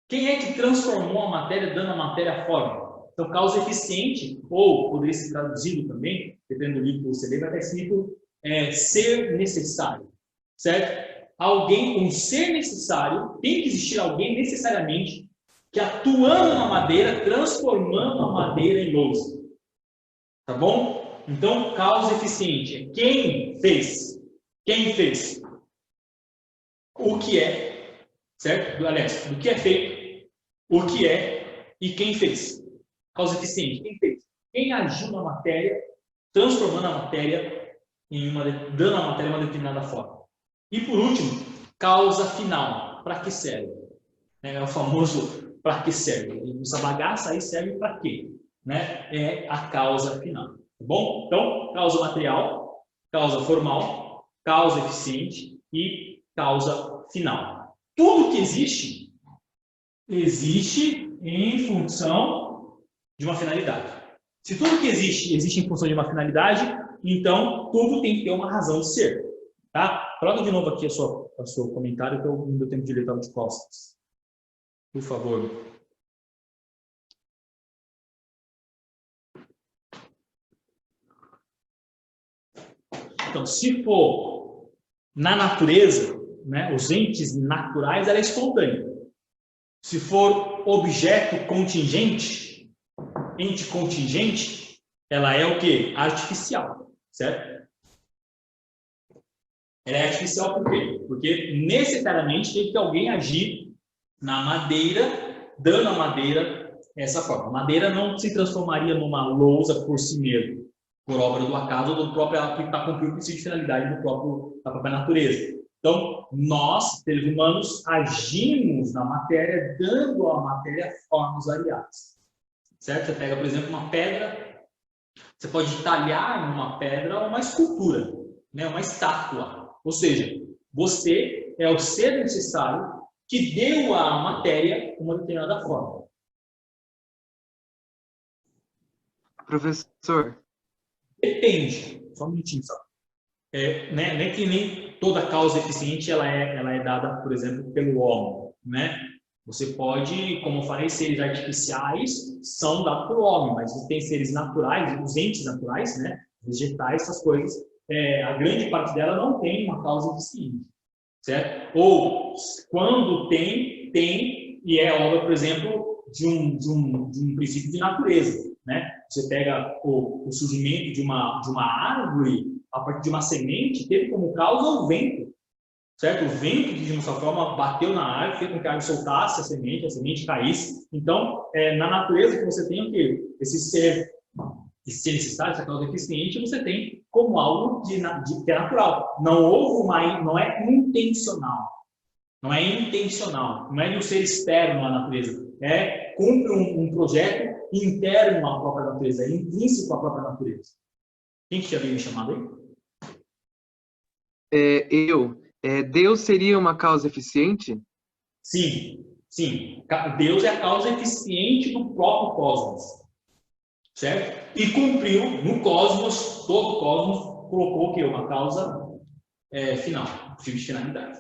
Quem é que transformou a matéria, dando à matéria a forma? Então, causa eficiente, ou poderia ser traduzido também, dependendo do livro que você lê, vai estar escrito ser necessário, certo? Um ser necessário, tem que existir alguém necessariamente que atuando na madeira, transformando a madeira em lousa. Tá bom? Então, causa eficiente. Quem fez? Quem fez? O que é, certo? Aliás, do que é feito, o que é e quem fez. Causa eficiente. Quem fez? Quem agiu na matéria, transformando a matéria dando à matéria uma determinada forma. E por último, causa final. Para que serve? É o famoso para que serve. Essa bagaça aí serve para quê? Né? É a causa final. Tá bom? Então, causa material, causa formal, causa eficiente e causa final. Tudo que existe em função de uma finalidade. Se tudo que existe em função de uma finalidade, então tudo tem que ter uma razão de ser. Tá? Coloca de novo aqui o seu comentário, que eu não deu tempo de ler, estava de costas. Por favor. Então, se for na natureza, né, os entes naturais, ela é espontânea. Se for objeto contingente, ente contingente, ela é o quê? Artificial, certo? Ela é artificial por quê? Porque necessariamente tem que alguém agir na madeira, dando à madeira essa forma. A madeira não se transformaria numa lousa por si mesma, por obra do acaso ou do próprio ela que está cumprindo o princípio de finalidade da própria natureza. Então, nós, seres humanos, agimos na matéria, dando à matéria formas variadas. Certo? Você pega, por exemplo, uma pedra, você pode talhar numa pedra uma escultura, né? Uma estátua. Ou seja, você é o ser necessário que deu à matéria uma determinada forma. Professor, Depende. Só um minutinho, só. Não é que nem toda causa eficiente ela é dada, por exemplo, pelo homem, né? Você pode, como eu falei, seres artificiais são dados pelo homem, mas tem seres naturais, os entes naturais, né? Vegetais, essas coisas, a grande parte dela não tem uma causa eficiente, certo? Ou quando tem e é obra, por exemplo, de um princípio de natureza, né? Você pega o surgimento de uma árvore a partir de uma semente, teve como causa o vento, certo? O vento, de uma certa forma, bateu na árvore, fez com que a árvore soltasse a semente caísse. Então, na natureza que você tem o quê? Esse ser necessário, essa causa eficiente, você tem como algo que é natural. Não é intencional. Não é intencional. Não é de um ser externo à natureza. Cumpre um projeto interno à própria natureza, é intrínseco à própria natureza. Quem que já veio me chamado aí? Deus seria uma causa eficiente? Sim, sim. Deus é a causa eficiente do próprio cosmos, certo? E cumpriu no cosmos, todo o cosmos colocou o quê? Uma causa final, fim de finalidade,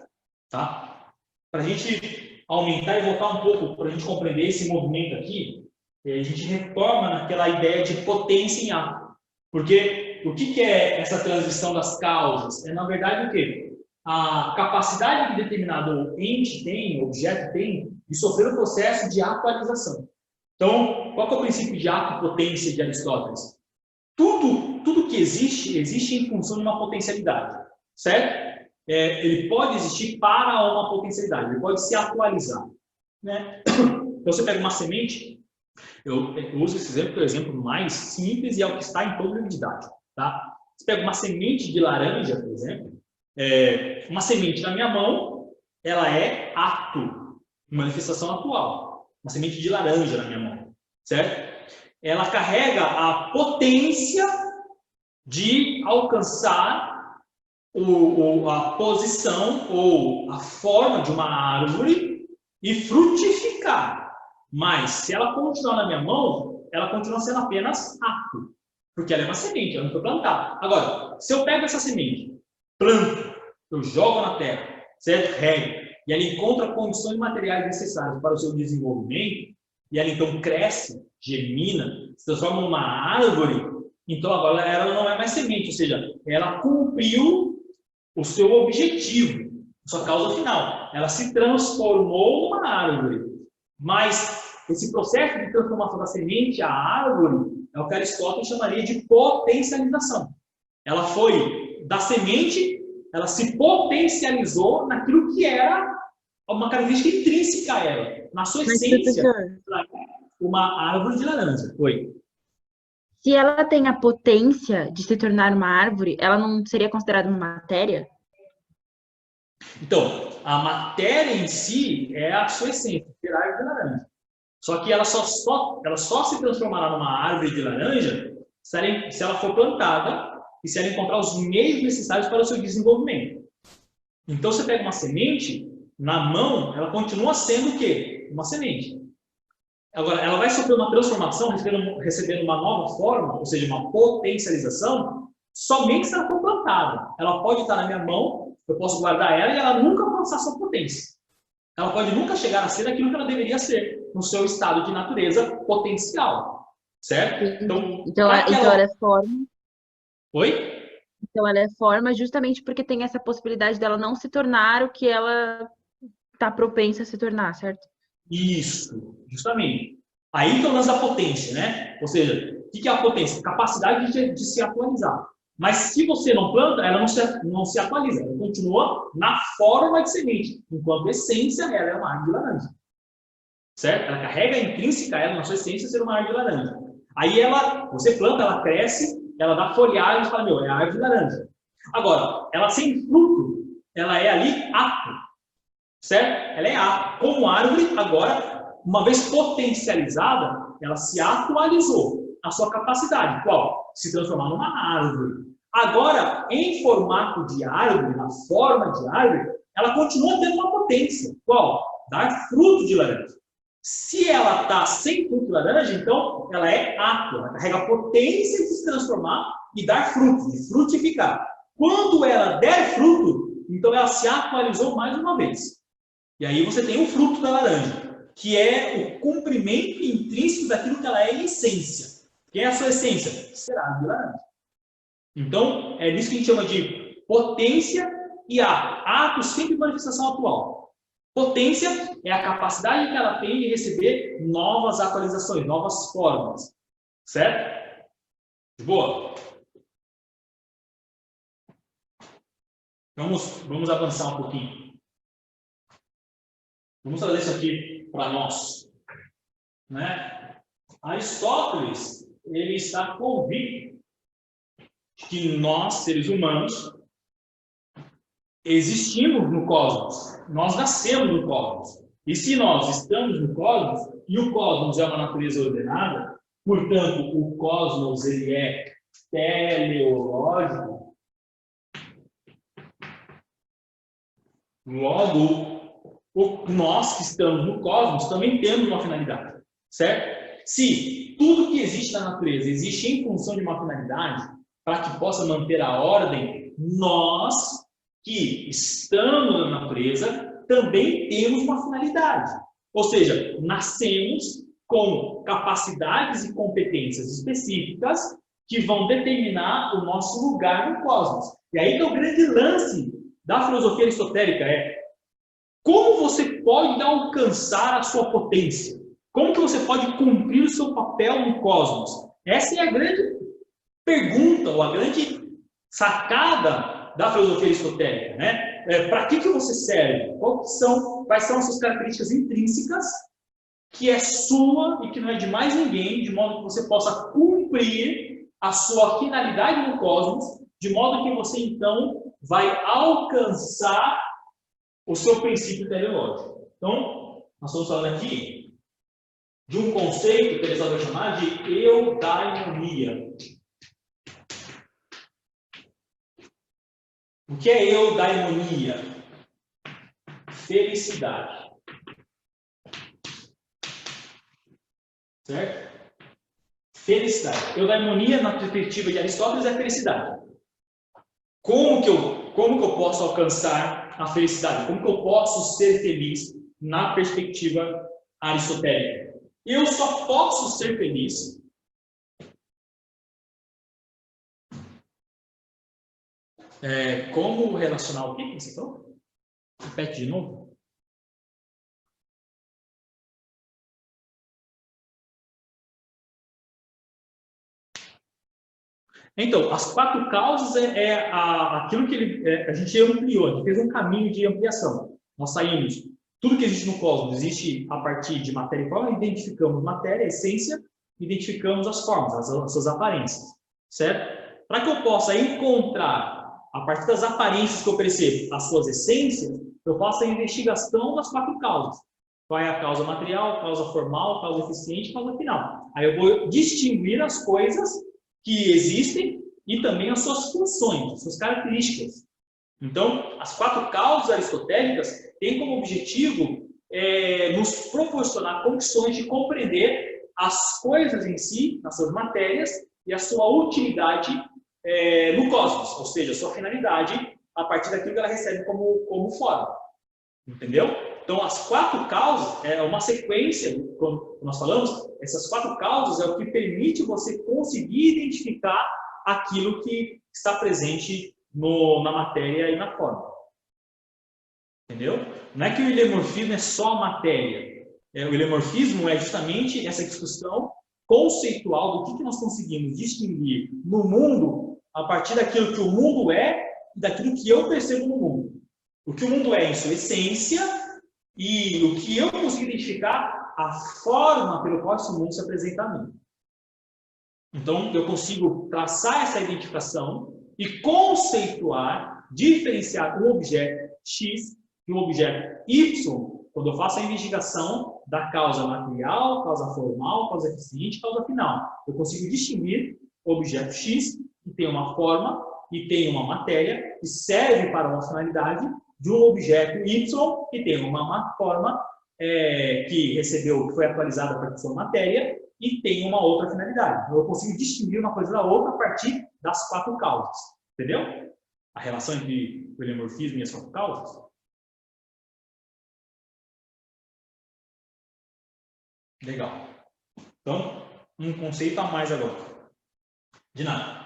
tá? Para a gente aumentar e voltar um pouco, para a gente compreender esse movimento aqui, a gente retorna naquela ideia de potência em ato. Porque o que é essa transição das causas? Na verdade, o quê? A capacidade que determinado ente tem, objeto tem, de sofrer o processo de atualização. Então, qual é o princípio de ato-potência de Aristóteles? Tudo que existe em função de uma potencialidade, certo? Ele pode existir para uma potencialidade, ele pode se atualizar, né? Então, você pega uma semente, eu uso esse exemplo, que é o exemplo mais simples e é o que está em todo livro didático, tá? Você pega uma semente de laranja, por exemplo, uma semente na minha mão, ela é ato, manifestação atual. Uma semente de laranja na minha mão, certo? Ela carrega a potência de alcançar a posição ou a forma de uma árvore e frutificar. Mas, se ela continuar na minha mão, ela continua sendo apenas ato, porque ela é uma semente, ela não foi plantada. Agora, se eu pego essa semente, planto, eu jogo na terra, certo? Rego, e ela encontra condições materiais necessárias para o seu desenvolvimento, e ela então cresce, germina, se transforma numa árvore, então agora ela não é mais semente, ou seja, ela cumpriu o seu objetivo, a sua causa final. Ela se transformou numa árvore. Mas esse processo de transformação da semente à árvore é o que Aristóteles chamaria de potencialização. Ela foi da semente, ela se potencializou naquilo que era uma característica intrínseca a ela, na sua essência, uma árvore de laranja. Oi. Se ela tem a potência de se tornar uma árvore, ela não seria considerada uma matéria? Então, a matéria em si é a sua essência, ser árvore de laranja. Só que ela só se transformará numa árvore de laranja se ela for plantada e se ela encontrar os meios necessários para o seu desenvolvimento. Então, você pega uma semente, na mão, ela continua sendo o quê? Uma semente. Agora, ela vai sofrer uma transformação, recebendo uma nova forma, ou seja, uma potencialização, somente se ela for plantada. Ela pode estar na minha mão, eu posso guardar ela e ela nunca alcançar sua potência. Ela pode nunca chegar a ser aquilo que ela deveria ser, no seu estado de natureza potencial. Certo? Então ela é forma. Oi? Então ela é forma justamente porque tem essa possibilidade dela não se tornar o que ela está propensa a se tornar, certo? Isso, justamente. Aí que é o lance da potência, né? Ou seja, o que é a potência? Capacidade de se atualizar. Mas se você não planta, ela não se atualiza. Ela continua na forma de semente, enquanto a essência ela é uma árvore de laranja. Certo? Ela carrega intrínseca ela, na sua essência, ser uma árvore de laranja. Aí você planta, ela cresce, ela dá folhagem e fala, meu, é a árvore de laranja. Agora, ela sem fruto, ela é ali ato. Certo? Ela é ato. Como árvore, agora, uma vez potencializada, ela se atualizou. A sua capacidade, qual? Se transformar numa árvore. Agora, em formato de árvore, na forma de árvore, ela continua tendo uma potência. Qual? Dar fruto de laranja. Se ela está sem fruto de laranja, então ela é ato, ela carrega a potência de se transformar e dar fruto, de frutificar. Quando ela der fruto, então ela se atualizou mais uma vez. E aí você tem o fruto da laranja, que é o cumprimento intrínseco daquilo que ela é em essência. Quem é a sua essência? Será de laranja. Então, é nisso que a gente chama de potência e ato. Ato sempre manifestação atual. Potência é a capacidade que ela tem de receber novas atualizações, novas formas. Certo? De boa? Vamos avançar um pouquinho. Vamos trazer isso aqui para nós. Né? Aristóteles, ele está convicto que nós, seres humanos, existimos no cosmos. Nós nascemos no cosmos. E se nós estamos no cosmos, e o cosmos é uma natureza ordenada, portanto, o cosmos ele é teleológico, logo, nós que estamos no cosmos também temos uma finalidade, certo? Se tudo que existe na natureza existe em função de uma finalidade, para que possa manter a ordem, nós que estamos na natureza também temos uma finalidade. Ou seja, nascemos com capacidades e competências específicas que vão determinar o nosso lugar no cosmos. E aí que é o grande lance da filosofia aristotélica, como você pode alcançar a sua potência? Como que você pode cumprir o seu papel no cosmos? Essa é a grande pergunta, ou a grande sacada da filosofia aristotélica, né? Para que você serve? Quais são as suas características intrínsecas que é sua e que não é de mais ninguém, de modo que você possa cumprir a sua finalidade no cosmos, de modo que você, então, vai alcançar o seu princípio teleológico. Então, nós estamos falando aqui de um conceito que eles vão chamar de eudaimonia. O que é eudaimonia? Felicidade. Certo? Felicidade. Eudaimonia, na perspectiva de Aristóteles, é felicidade. Como que eu posso alcançar a felicidade? Como que eu posso ser feliz na perspectiva aristotélica? Eu só posso ser feliz como relacionar o que você falou? Repete de novo. Então, as 4 causas aquilo que a gente ampliou, a gente fez um caminho de ampliação. Nós saímos, tudo que existe no cosmos existe a partir de matéria e forma, identificamos matéria, essência, identificamos as formas, as suas aparências, certo? Para que eu possa encontrar, a partir das aparências que eu percebo, as suas essências, eu faço a investigação das 4 causas. Qual é a causa material, causa formal, causa eficiente, causa final. Aí eu vou distinguir as coisas que existem e também as suas funções, as suas características. Então, as 4 causas aristotélicas têm como objetivo nos proporcionar condições de compreender as coisas em si, as suas matérias, e a sua utilidade no cosmos, ou seja, a sua finalidade a partir daquilo que ela recebe como forma. Entendeu? Então, as 4 causas é uma sequência, como nós falamos, essas 4 causas é o que permite você conseguir identificar aquilo que está presente na matéria e na forma. Entendeu? Não é que o ilemorfismo é só a matéria. O ilemorfismo é justamente essa discussão conceitual do que nós conseguimos distinguir no mundo a partir daquilo que o mundo é e daquilo que eu percebo no mundo. O que o mundo é em sua essência e o que eu consigo identificar, a forma pelo qual esse mundo se apresenta a mim. Então, eu consigo traçar essa identificação e conceituar, diferenciar um objeto X e um objeto Y, quando eu faço a investigação da causa material, causa formal, causa eficiente, causa final. Eu consigo distinguir o objeto X, que tem uma forma e tem uma matéria, que serve para uma finalidade, de um objeto Y, que tem uma forma que foi atualizada para a sua matéria, e tem uma outra finalidade. Eu consigo distinguir uma coisa da outra a partir das 4 causas. Entendeu? A relação entre o heliomorfismo e as 4 causas. Legal. Então, um conceito a mais agora. De nada.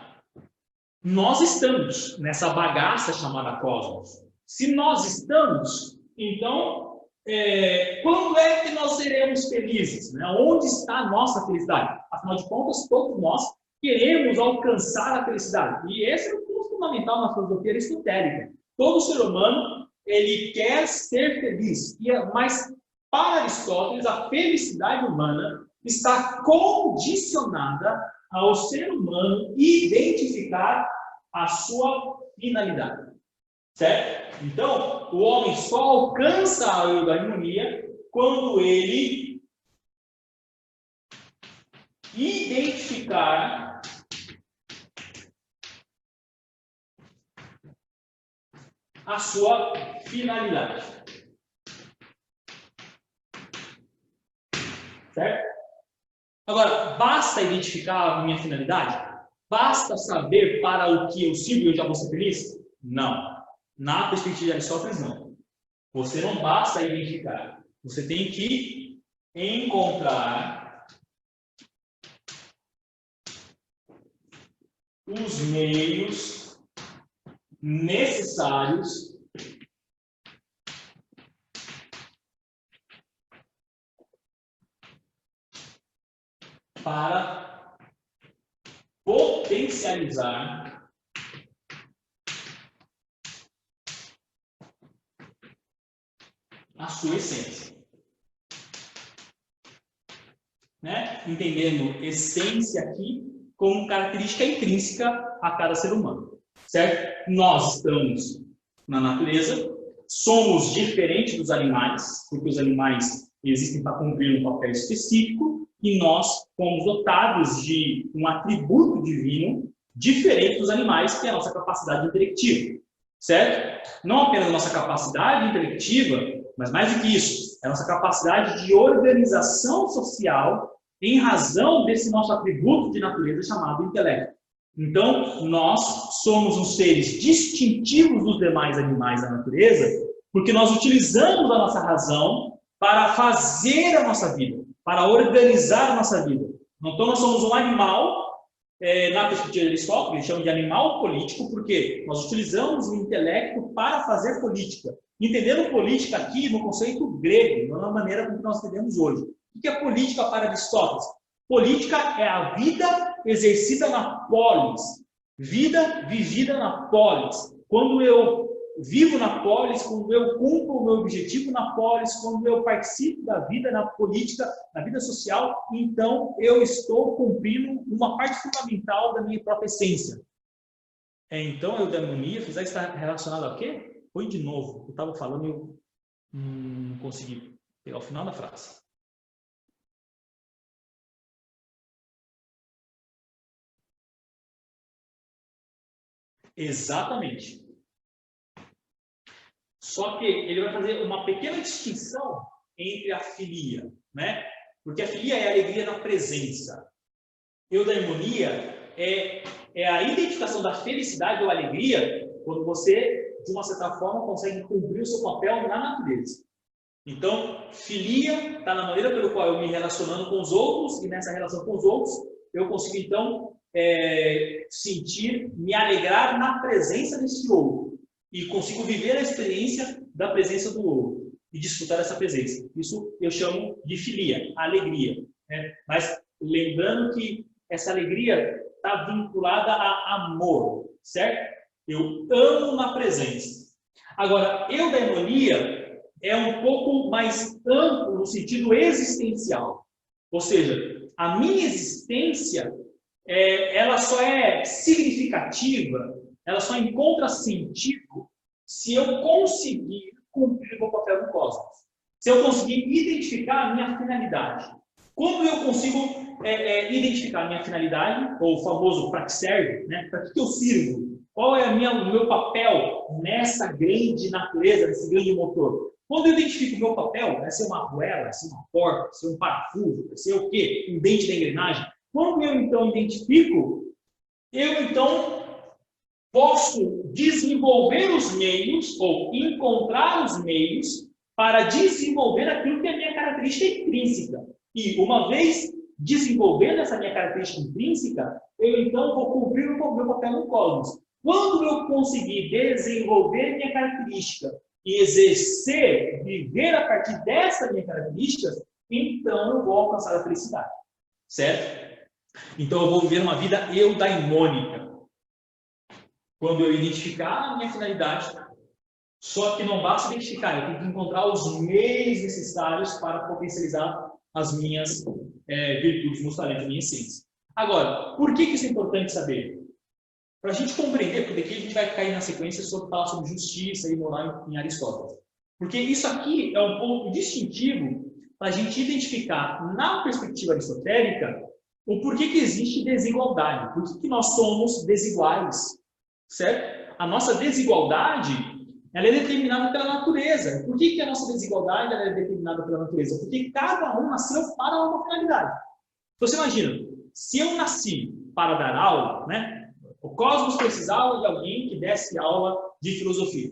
Nós estamos nessa bagaça chamada cosmos. Se nós estamos, então, quando é que nós seremos felizes? Né? Onde está a nossa felicidade? Afinal de contas, todos nós queremos alcançar a felicidade. E esse é o ponto fundamental na filosofia aristotélica. Todo ser humano, ele quer ser feliz. Mas, para Aristóteles, a felicidade humana está condicionada ao ser humano identificar a sua finalidade. Certo? Então, o homem só alcança a eudaimonia quando ele identificar a sua finalidade. Certo? Agora, basta identificar a minha finalidade? Basta saber para o que eu sirvo e eu já vou ser feliz? Não. Na perspectiva de Aristóteles, não. Você não basta identificar. Você tem que encontrar os meios necessários para potencializar a sua essência. Né? Entendendo essência aqui como característica intrínseca a cada ser humano. Certo? Nós estamos na natureza, somos diferentes dos animais, porque os animais existem para cumprir um papel específico, e nós fomos dotados de um atributo divino diferente dos animais, que é a nossa capacidade intelectiva. Certo? Não apenas a nossa capacidade intelectiva, mas mais do que isso, é a nossa capacidade de organização social em razão desse nosso atributo de natureza chamado intelecto. Então, nós somos os seres distintivos dos demais animais da natureza, porque nós utilizamos a nossa razão para fazer a nossa vida, para organizar a nossa vida. Então, nós somos um animal, na perspectiva de Aristóteles, eles chamam de animal político, porque nós utilizamos o intelecto para fazer política. Entendendo política aqui no conceito grego, não na maneira como nós entendemos hoje. O que é política para Aristóteles? Política é a vida exercida na polis, vida vivida na polis. Quando eu vivo na polis, quando eu cumpro o meu objetivo na polis, quando eu participo da vida na política, na vida social, então eu estou cumprindo uma parte fundamental da minha própria essência. Então, a eudaimonia está relacionada ao quê? Põe de novo. Eu estava falando e eu não consegui pegar o final da frase. Exatamente. Só que ele vai fazer uma pequena distinção entre a filia, né? Porque a filia é a alegria da presença. Eudaimonia é a identificação da felicidade ou alegria quando você, de uma certa forma, consegue cumprir o seu papel na natureza. Então, filia está na maneira pelo qual eu me relacionando com os outros, e nessa relação com os outros, eu consigo, então, me alegrar na presença desse outro. E consigo viver a experiência da presença do outro. E desfrutar dessa presença. Isso eu chamo de filia, alegria. Né? Mas lembrando que essa alegria está vinculada a amor, certo? Eu amo na presença. Agora, eudaimonia é um pouco mais amplo no sentido existencial. Ou seja, a minha existência, ela só é significativa, ela só encontra sentido se eu conseguir cumprir o meu papel no cosmos. Se eu conseguir identificar a minha finalidade. Como eu consigo identificar a minha finalidade, ou o famoso para que serve, né? Para que eu sirvo? Qual é o meu papel nessa grande natureza, nesse grande motor? Quando eu identifico o meu papel, vai ser uma arruela, vai ser uma porta, vai ser um parafuso, vai ser o quê? Um dente da engrenagem. Quando eu, então, identifico, eu, então, posso desenvolver os meios, ou encontrar os meios, para desenvolver aquilo que é a minha característica intrínseca. E, uma vez desenvolvendo essa minha característica intrínseca, eu, então, vou cumprir o meu papel no cosmos. Quando eu conseguir desenvolver minha característica e exercer, viver a partir dessa minha característica, então eu vou alcançar a felicidade. Certo? Então eu vou viver uma vida eudaimônica. Quando eu identificar a minha finalidade, só que não basta identificar, eu tenho que encontrar os meios necessários para potencializar as minhas virtudes, meus talentos, a minha essência. Agora, por que isso é importante saber? Para a gente compreender, porque daqui a gente vai cair na sequência sobre falar sobre justiça e moral em Aristóteles. Porque isso aqui é um ponto distintivo para a gente identificar, na perspectiva aristotélica, o porquê que existe desigualdade, por que nós somos desiguais, certo? A nossa desigualdade, ela é determinada pela natureza. Por que a nossa desigualdade ela é determinada pela natureza? Porque cada um nasceu para uma finalidade. Então, você imagina, se eu nasci para dar aula, né? O cosmos precisava de alguém que desse aula de filosofia.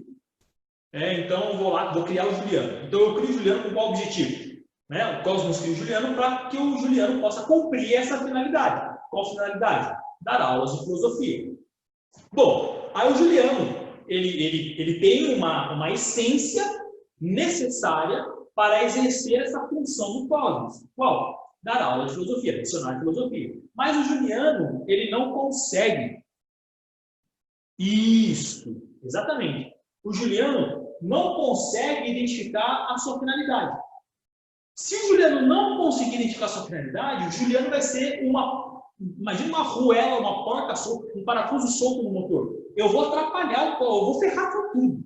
Então, eu vou criar o Juliano. Então, eu crio o Juliano com qual objetivo? O cosmos cria o Juliano para que o Juliano possa cumprir essa finalidade. Qual finalidade? Dar aulas de filosofia. Bom, aí o Juliano, ele tem uma essência necessária para exercer essa função do cosmos. Qual? Dar aula de filosofia, lecionar filosofia. Mas o Juliano, ele não consegue. Isso, exatamente. O Juliano não consegue identificar a sua finalidade. Se o Juliano não conseguir identificar a sua finalidade, o Juliano vai ser imagina uma arruela, uma porta solta, um parafuso solto no motor. Eu vou atrapalhar o polo, eu vou ferrar com tudo,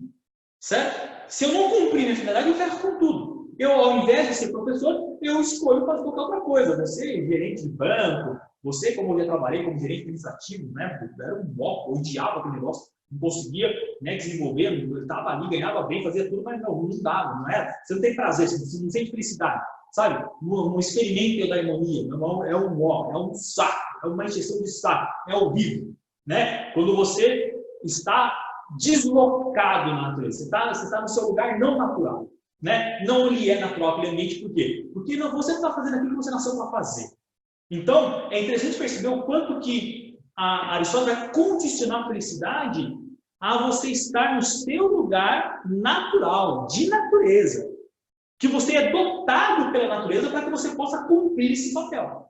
certo? Se eu não cumprir minha finalidade, eu ferro com tudo. Eu, ao invés de ser professor, eu escolho fazer qualquer outra coisa. Você, gerente de banco, você, como eu já trabalhei como gerente administrativo, né? Era um moco, eu odiava aquele negócio, não conseguia, né, desenvolver, eu estava ali, ganhava bem, fazia tudo, mas não dava, não era. Você não tem prazer, você não sente felicidade, sabe? Não experimenta da harmonia, é um moco, é um saco, é uma encheção de saco, é horrível, né? Quando você está deslocado na natureza, você está no seu lugar não natural, né? Não lhe é natural aquele ambiente, por quê? Porque você está fazendo aquilo que você nasceu para fazer. Então, é interessante perceber o quanto que a Aristóteles vai condicionar a felicidade a você estar no seu lugar natural, de natureza. Que você é dotado pela natureza para que você possa cumprir esse papel.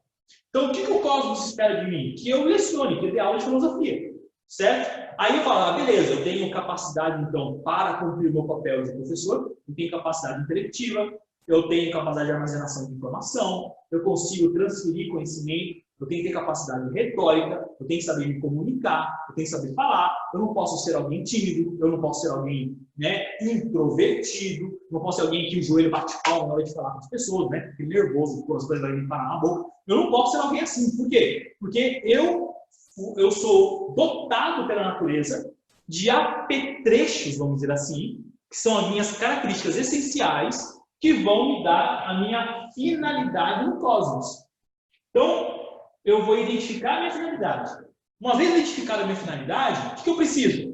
Então, o que o cosmos espera de mim? Que eu lecione, que eu dê aula de filosofia. Certo? Aí eu falo, beleza, eu tenho capacidade, então, para cumprir o meu papel de professor, eu tenho capacidade intelectiva, eu tenho capacidade de armazenação de informação, eu consigo transferir conhecimento, eu tenho que ter capacidade retórica, eu tenho que saber me comunicar, eu tenho que saber falar, eu não posso ser alguém tímido, eu não posso ser alguém, né, introvertido, não posso ser alguém que o joelho bate palma na hora de falar com as pessoas, né, porque nervoso, as coisas vão me parar na boca. Eu não posso ser alguém assim. Por quê? Porque eu sou dotado pela natureza de apetrechos, vamos dizer assim, que são as minhas características essenciais que vão me dar a minha finalidade no cosmos. Então, eu vou identificar a minha finalidade. Uma vez identificada a minha finalidade, o que eu preciso?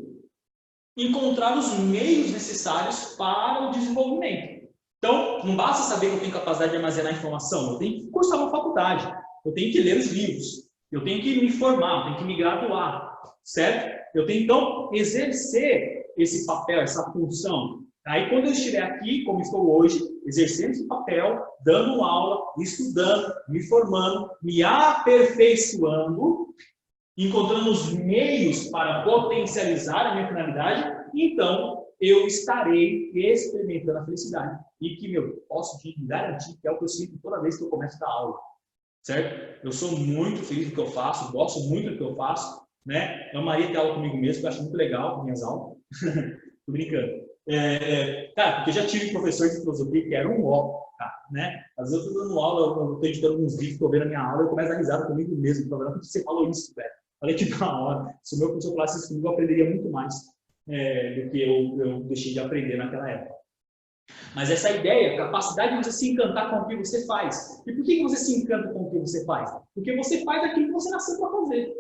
Encontrar os meios necessários para o desenvolvimento. Então, não basta saber que eu tenho capacidade de armazenar informação, eu tenho que cursar uma faculdade, eu tenho que ler os livros, eu tenho que me formar, eu tenho que me graduar, certo? Eu tenho, então, exercer esse papel, essa função, Aí, quando eu estiver aqui, como estou hoje, exercendo esse papel, dando aula, estudando, me formando, me aperfeiçoando, encontrando os meios para potencializar a minha finalidade, então eu estarei experimentando a felicidade. E que, posso te garantir que é o que eu sinto toda vez que eu começo a dar aula, certo? Eu sou muito feliz do que eu faço, gosto muito do que eu faço, né? Eu amaria ter aula comigo mesmo, que eu acho muito legal minhas aulas. Tô brincando. Cara, porque eu já tive professor de filosofia que era um ó, né? Às vezes eu tô dando aula, eu tô editando alguns vídeos, estou vendo a minha aula, eu começo a dar risada comigo mesmo. Tô vendo que você falou isso, velho. Olha que da hora. Se o meu professor falasse isso comigo, eu aprenderia muito mais do que eu deixei de aprender naquela época. Mas essa ideia, a capacidade de você se encantar com o que você faz. E por que você se encanta com o que você faz? Porque você faz aquilo que você nasceu para fazer.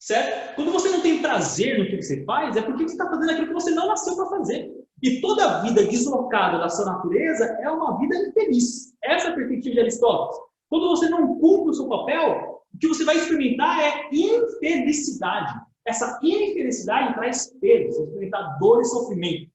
Certo? Quando você não tem prazer no que você faz, é porque você está fazendo aquilo que você não nasceu para fazer. E toda vida deslocada da sua natureza é uma vida infeliz. Essa é a perspectiva de Aristóteles. Quando você não cumpre o seu papel, o que você vai experimentar é infelicidade. Essa infelicidade traz peso, você vai experimentar dor e sofrimento.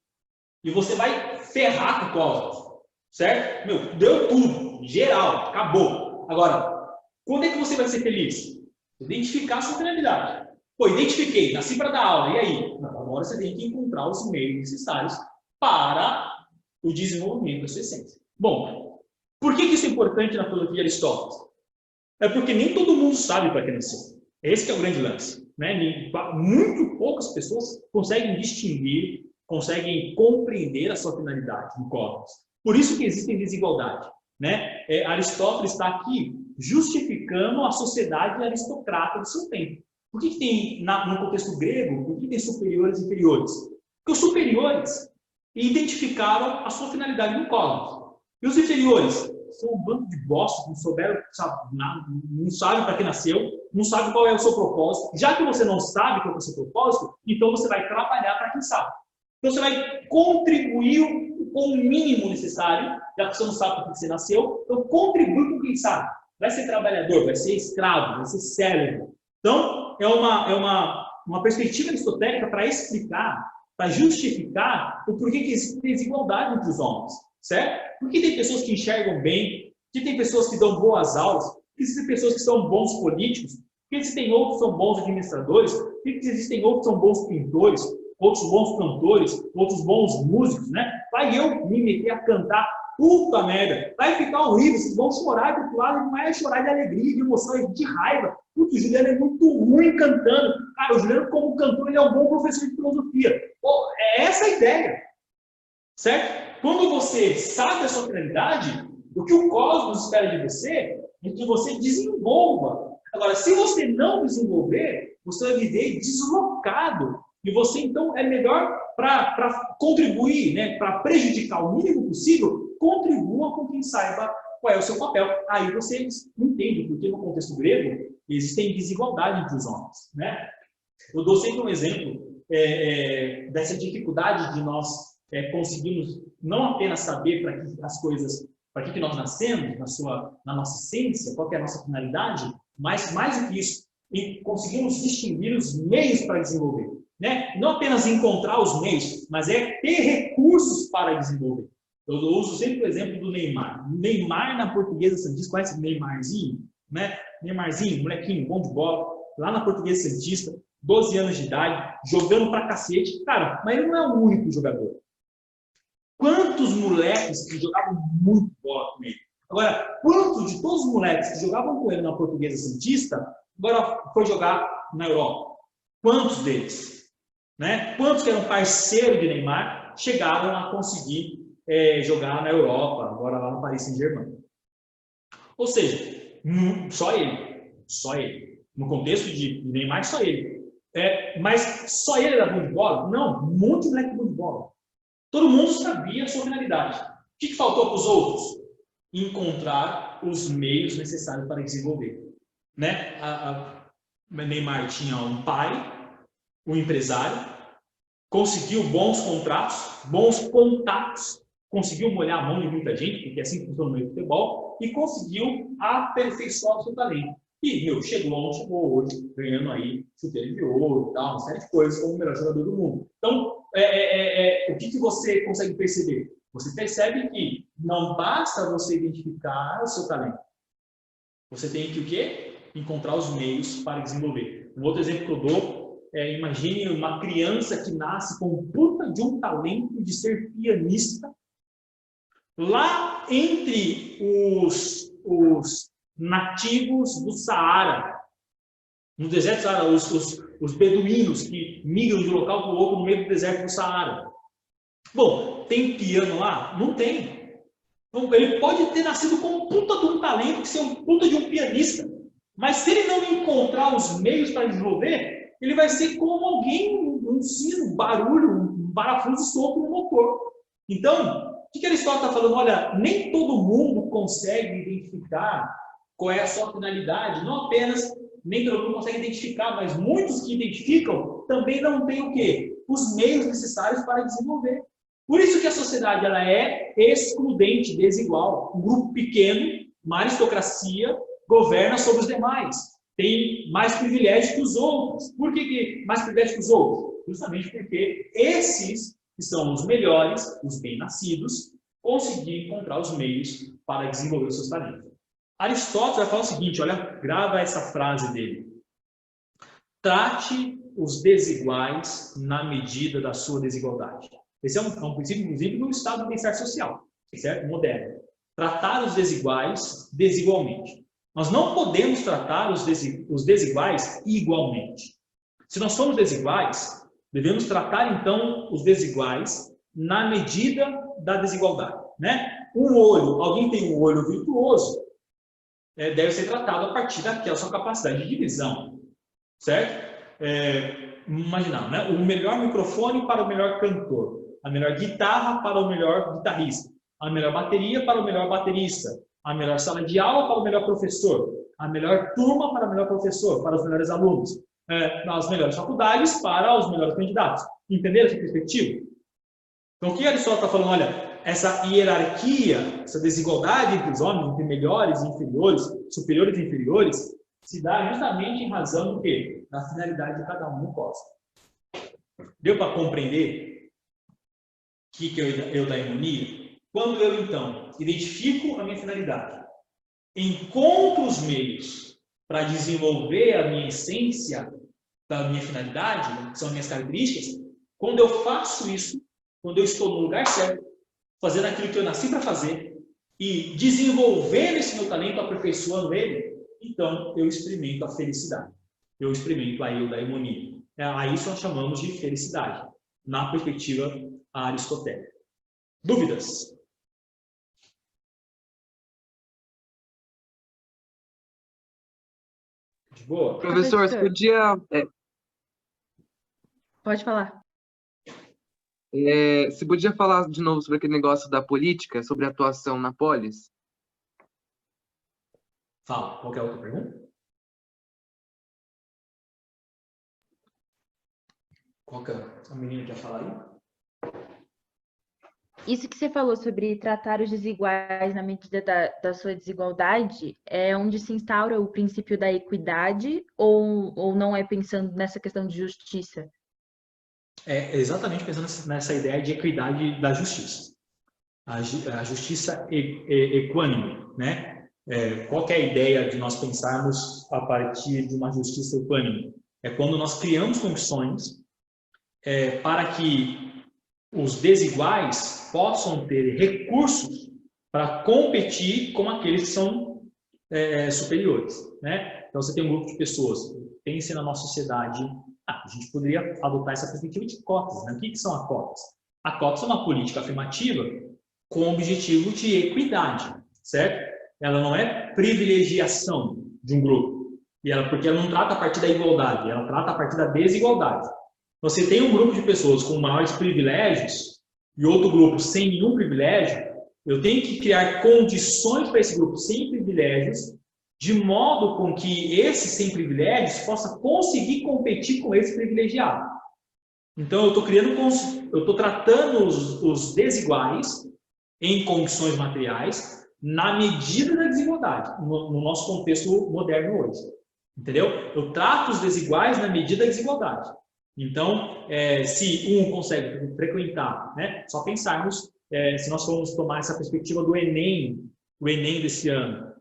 E você vai ferrar com o cosmos. Certo? Deu tudo, geral, acabou. Agora, quando é que você vai ser feliz? Identificar a sua finalidade. Pô, identifiquei, nasci para dar aula, e aí? Agora você tem que encontrar os meios necessários para o desenvolvimento da sua essência. Bom, por que isso é importante na filosofia de Aristóteles? É porque nem todo mundo sabe para que nasceu. Esse que é o grande lance. Né? Muito poucas pessoas conseguem distinguir, conseguem compreender a sua finalidade no cosmos. Por isso que existem desigualdades. Né? Aristóteles está aqui justificando a sociedade aristocrata do seu tempo. Por que tem, no contexto grego, por que tem superiores e inferiores? Porque os superiores identificaram a sua finalidade no cosmos. E os inferiores são um bando de bosta, não souberam, não sabem para que nasceu, não sabem qual é o seu propósito. Já que você não sabe qual é o seu propósito, então você vai trabalhar para quem sabe. Então você vai contribuir com o mínimo necessário, já que você não sabe para que você nasceu, então contribui com quem sabe. Vai ser trabalhador, vai ser escravo, vai ser célebre. Então, é uma perspectiva aristotélica para explicar, para justificar o porquê que existe desigualdade entre os homens, certo? Porque tem pessoas que enxergam bem, que tem pessoas que dão boas aulas, que existem pessoas que são bons políticos, que existem outros que são bons administradores, que existem outros que são bons pintores, outros bons cantores, outros bons músicos, né? Vai eu me meter a cantar, puta merda, vai ficar horrível, vocês vão chorar do outro lado, não é chorar de alegria, de emoção, é de raiva. Putz, o Juliano é muito ruim cantando. Cara, o Juliano, como cantor, ele é um bom professor de filosofia. Pô, é essa a ideia, certo? Quando você sabe a sua finalidade, o que o cosmos espera de você é que você desenvolva. Agora, se você não desenvolver, você vai viver deslocado. E você, então, é melhor para contribuir, né, para prejudicar o mínimo possível, contribua com quem saiba qual é o seu papel. Aí você entende, porque no contexto grego existem desigualdade entre os homens. Né? Eu dou sempre um exemplo dessa dificuldade de nós conseguirmos não apenas saber para que as coisas, para que nós nascemos, na nossa essência, qual é a nossa finalidade, mas mais do que isso, e conseguimos distinguir os meios para desenvolver. Né? Não apenas encontrar os meios, mas ter recursos para desenvolver. Eu uso sempre o exemplo do Neymar. Neymar, na Portuguesa Santista, conhece o Neymarzinho? Né? Neymarzinho, molequinho, bom de bola, lá na Portuguesa Santista, 12 anos de idade, jogando pra cacete. Cara, mas ele não é o único jogador. Quantos moleques que jogavam muito bola com ele? Agora, quantos de todos os moleques que jogavam com ele na Portuguesa Santista, agora foi jogar na Europa? Quantos deles? Né? Quantos que eram parceiros de Neymar chegaram a conseguir jogar na Europa, agora lá no Paris Saint-Germain? Ou seja, só ele. Só ele. No contexto de Neymar, só ele. Mas só ele era bom de bola? Não, um monte de moleque bom de bola. Todo mundo sabia a sua finalidade. O que faltou para os outros? Encontrar os meios necessários para desenvolver. Né? Neymar tinha um pai, um empresário, conseguiu bons contratos, bons contatos, conseguiu molhar a mão de muita gente, porque é assim que funciona no meio do futebol, e conseguiu aperfeiçoar o seu talento. E, chegou onde chegou hoje, ganhando aí chuteiro de ouro, tal, uma série de coisas, como o melhor jogador do mundo. Então, o que você consegue perceber? Você percebe que não basta você identificar o seu talento. Você tem que o quê? Encontrar os meios para desenvolver. Um outro exemplo que eu dou imagine uma criança que nasce com um puta de um talento de ser pianista, lá entre os nativos do Saara, no deserto do Saara, os beduínos que migram de um local para o outro no meio do deserto do Saara. Bom, tem piano lá? Não tem. Então, ele pode ter nascido com um puta de um talento, que ser um puta de um pianista, mas se ele não encontrar os meios para desenvolver, ele vai ser como alguém, um sino, um barulho, um parafuso solto no motor. Então, o que Aristóteles está falando? Olha, nem todo mundo consegue identificar qual é a sua finalidade, não apenas nem todo mundo consegue identificar, mas muitos que identificam também não têm o quê? Os meios necessários para desenvolver. Por isso que a sociedade ela é excludente, desigual. Um grupo pequeno, uma aristocracia, governa sobre os demais. Tem mais privilégios que os outros. Por que mais privilégios que os outros? Justamente porque esses que são os melhores, os bem-nascidos, conseguiram encontrar os meios para desenvolver os seus talentos. Aristóteles vai falar o seguinte, olha, grava essa frase dele. Trate os desiguais na medida da sua desigualdade. Esse é um princípio, inclusive, do Estado do bem-estar social, certo? Moderno. Tratar os desiguais desigualmente. Nós não podemos tratar os desiguais igualmente. Se nós somos desiguais, devemos tratar, então, os desiguais na medida da desigualdade, né? Um olho, alguém tem um olho virtuoso, deve ser tratado a partir daquela sua capacidade de divisão, certo? Imaginar, né? O melhor microfone para o melhor cantor, a melhor guitarra para o melhor guitarrista, a melhor bateria para o melhor baterista, a melhor sala de aula para o melhor professor, a melhor turma para o melhor professor, para os melhores alunos, as melhores faculdades para os melhores candidatos. Entenderam essa perspectiva? Então, o que Aristóteles está falando? Olha, essa hierarquia, essa desigualdade entre os homens, entre melhores e inferiores, superiores e inferiores, se dá justamente em razão do quê? Da finalidade de cada um no cosmos. Deu para compreender o que é eudaimonia? Quando eu, então, identifico a minha finalidade, encontro os meios para desenvolver a minha essência da minha finalidade, que são as minhas características, quando eu faço isso, quando eu estou no lugar certo, fazendo aquilo que eu nasci para fazer e desenvolvendo esse meu talento, aperfeiçoando ele, então eu experimento a felicidade. Eu experimento a eudaimonia. A isso nós chamamos de felicidade, na perspectiva aristotélica. Dúvidas? De boa? Professor, você podia... Pode falar. Você podia falar de novo sobre aquele negócio da política, sobre a atuação na polis? Fala. Qual que é a outra pergunta? Qual que é a menina que ia falar aí? Isso que você falou sobre tratar os desiguais na medida da sua desigualdade, é onde se instaura o princípio da equidade ou não é pensando nessa questão de justiça? É exatamente pensando nessa ideia de equidade da justiça. A justiça equânime, né? Qual que é a ideia de nós pensarmos a partir de uma justiça equânime? É quando nós criamos condições para que os desiguais possam ter recursos para competir com aqueles que são superiores, né? Então, você tem um grupo de pessoas, pense na nossa sociedade, a gente poderia adotar essa perspectiva de cotas, né? O que são as cotas? A cotas é uma política afirmativa com o objetivo de equidade, certo? Ela não é privilegiação de um grupo, porque ela não trata a partir da igualdade, ela trata a partir da desigualdade. Você tem um grupo de pessoas com maiores privilégios e outro grupo sem nenhum privilégio, eu tenho que criar condições para esse grupo sem privilégios, de modo com que esse sem privilégios possa conseguir competir com esse privilegiado. Então, eu estou tratando os desiguais em condições materiais, na medida da desigualdade, no nosso contexto moderno hoje. Entendeu? Eu trato os desiguais na medida da desigualdade. Então, se um consegue frequentar, né, só pensarmos, se nós formos tomar essa perspectiva do Enem, o Enem desse ano,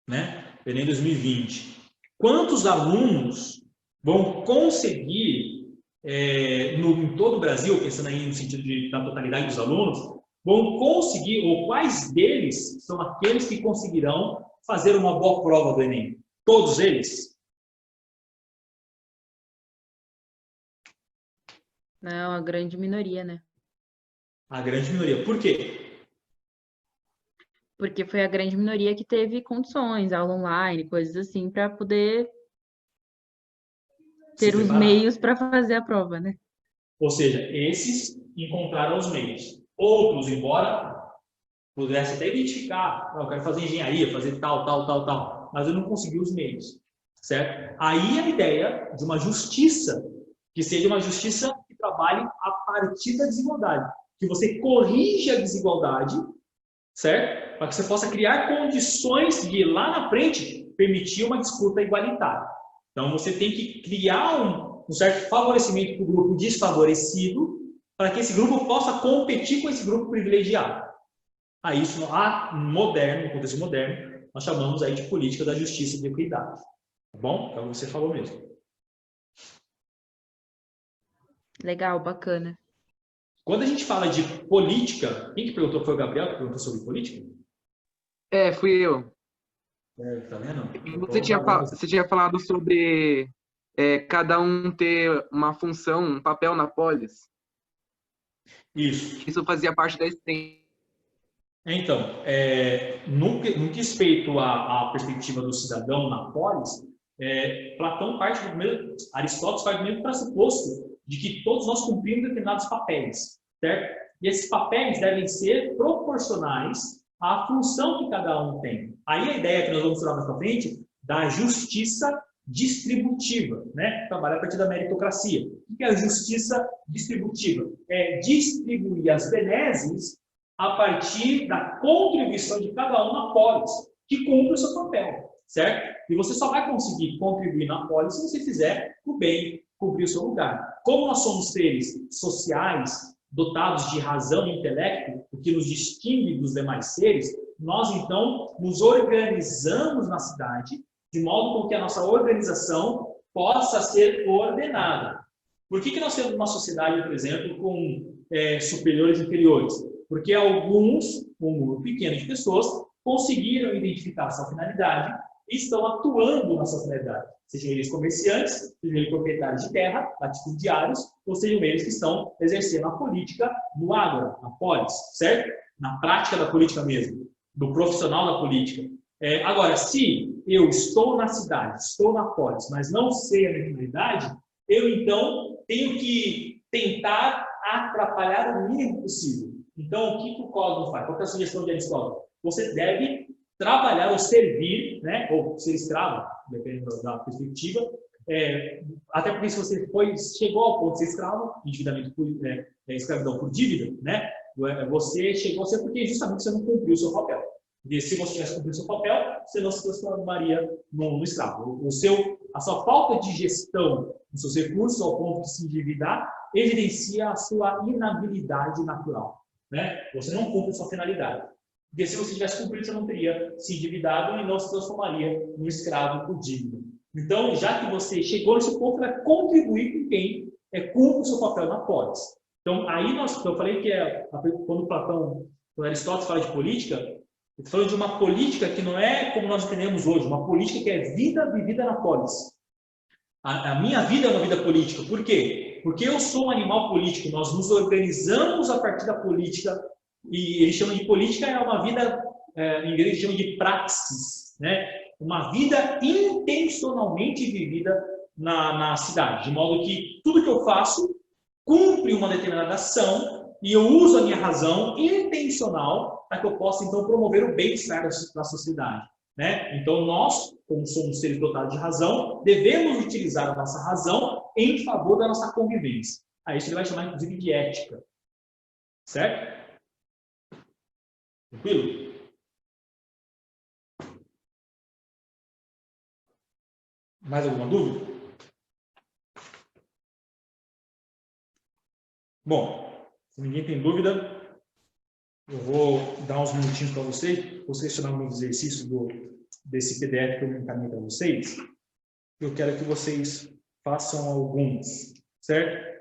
né, o Enem 2020, quantos alunos vão conseguir, em todo o Brasil, pensando aí no sentido da totalidade dos alunos, vão conseguir, ou quais deles são aqueles que conseguirão fazer uma boa prova do Enem? Todos eles? Não, a grande minoria, né? A grande minoria. Por quê? Porque foi a grande minoria que teve condições, aula online, coisas assim, para poder Se ter os preparar. meios para fazer a prova, né? Ou seja, esses encontraram os meios. Outros, embora pudesse até identificar, eu quero fazer engenharia, fazer tal, mas eu não consegui os meios, certo? Aí a ideia de uma justiça, que seja uma justiça que trabalhe a partir da desigualdade, que você corrija a desigualdade, certo? Para que você possa criar condições de, lá na frente, permitir uma disputa igualitária. Então, você tem que criar um certo favorecimento para o grupo desfavorecido, para que esse grupo possa competir com esse grupo privilegiado. Aí, isso, no contexto moderno, nós chamamos aí de política da justiça e da equidade. Tá bom? Então, você falou mesmo. Legal, bacana. Quando a gente fala de política, quem que perguntou? Foi o Gabriel que perguntou sobre política? Fui eu. Tá vendo? Você tinha falado sobre cada um ter uma função, um papel na polis. Isso. Isso fazia parte da existência. Então, no que diz respeito à perspectiva do cidadão na polis, Platão parte do primeiro, Aristóteles parte do mesmo pressuposto de que todos nós cumprimos determinados papéis, certo? E esses papéis devem ser proporcionais à função que cada um tem. Aí a ideia que nós vamos falar mais para frente da justiça distributiva, né? Trabalha a partir da meritocracia. O que é a justiça distributiva? É distribuir as benesses a partir da contribuição de cada um na polis, que cumpre o seu papel, certo? E você só vai conseguir contribuir na polis se você fizer o bem, cumprir o seu lugar. Como nós somos seres sociais, dotados de razão e intelecto, o que nos distingue dos demais seres, nós, então, nos organizamos na cidade, de modo com que a nossa organização possa ser ordenada. Por que nós temos uma sociedade, por exemplo, com superiores e inferiores? Porque alguns, um grupo pequeno de pessoas, conseguiram identificar sua finalidade e estão atuando na sua finalidade. Sejam eles comerciantes, sejam eles proprietários de terra, latifundiários, ou sejam eles que estão exercendo a política no agro, na polis, certo? Na prática da política mesmo, do profissional da política. Agora, se eu estou na cidade, estou na polis, mas não sei a minha finalidade, eu então tenho que tentar atrapalhar o mínimo possível. Então, o que o código faz? Qual é a sugestão de Aristóteles? Você deve trabalhar ou servir, né, ou ser escravo, dependendo da perspectiva, até porque se você chegou ao ponto de ser escravo, endividamento escravidão por dívida, né, você chegou a ser porque justamente você não cumpriu o seu papel. Porque se você tivesse cumprido o seu papel, você não se transformaria no escravo. A sua falta de gestão dos seus recursos, ao ponto de se endividar, evidencia a sua inabilidade natural. Né? Você não cumpre sua finalidade. Porque se você tivesse cumprido, você não teria se endividado e não se transformaria num escravo por dívida. Então, já que você chegou nesse ponto, vai contribuir com quem cumpre o seu papel na polis. Então, aí eu falei que quando Aristóteles fala de política, ele está falando de uma política que não é como nós entendemos hoje, uma política que é vida vivida na polis. A minha vida é uma vida política. Por quê? Porque eu sou um animal político. Nós nos organizamos a partir da política. E eles chamam de política, é uma vida, em inglês eles chamam de praxis, né? Uma vida intencionalmente vivida na cidade. De modo que tudo que eu faço cumpre uma determinada ação e eu uso a minha razão intencional para que eu possa, então, promover o bem-estar da sociedade. Né? Então, nós, como somos seres dotados de razão, devemos utilizar a nossa razão em favor da nossa convivência. A isso ele vai chamar, inclusive, de ética. Certo? Tranquilo? Mais alguma dúvida? Bom, se ninguém tem dúvida, eu vou dar uns minutinhos para vocês, vou selecionar alguns exercícios desse PDF que eu encaminhei para vocês. Eu quero que vocês façam alguns, certo?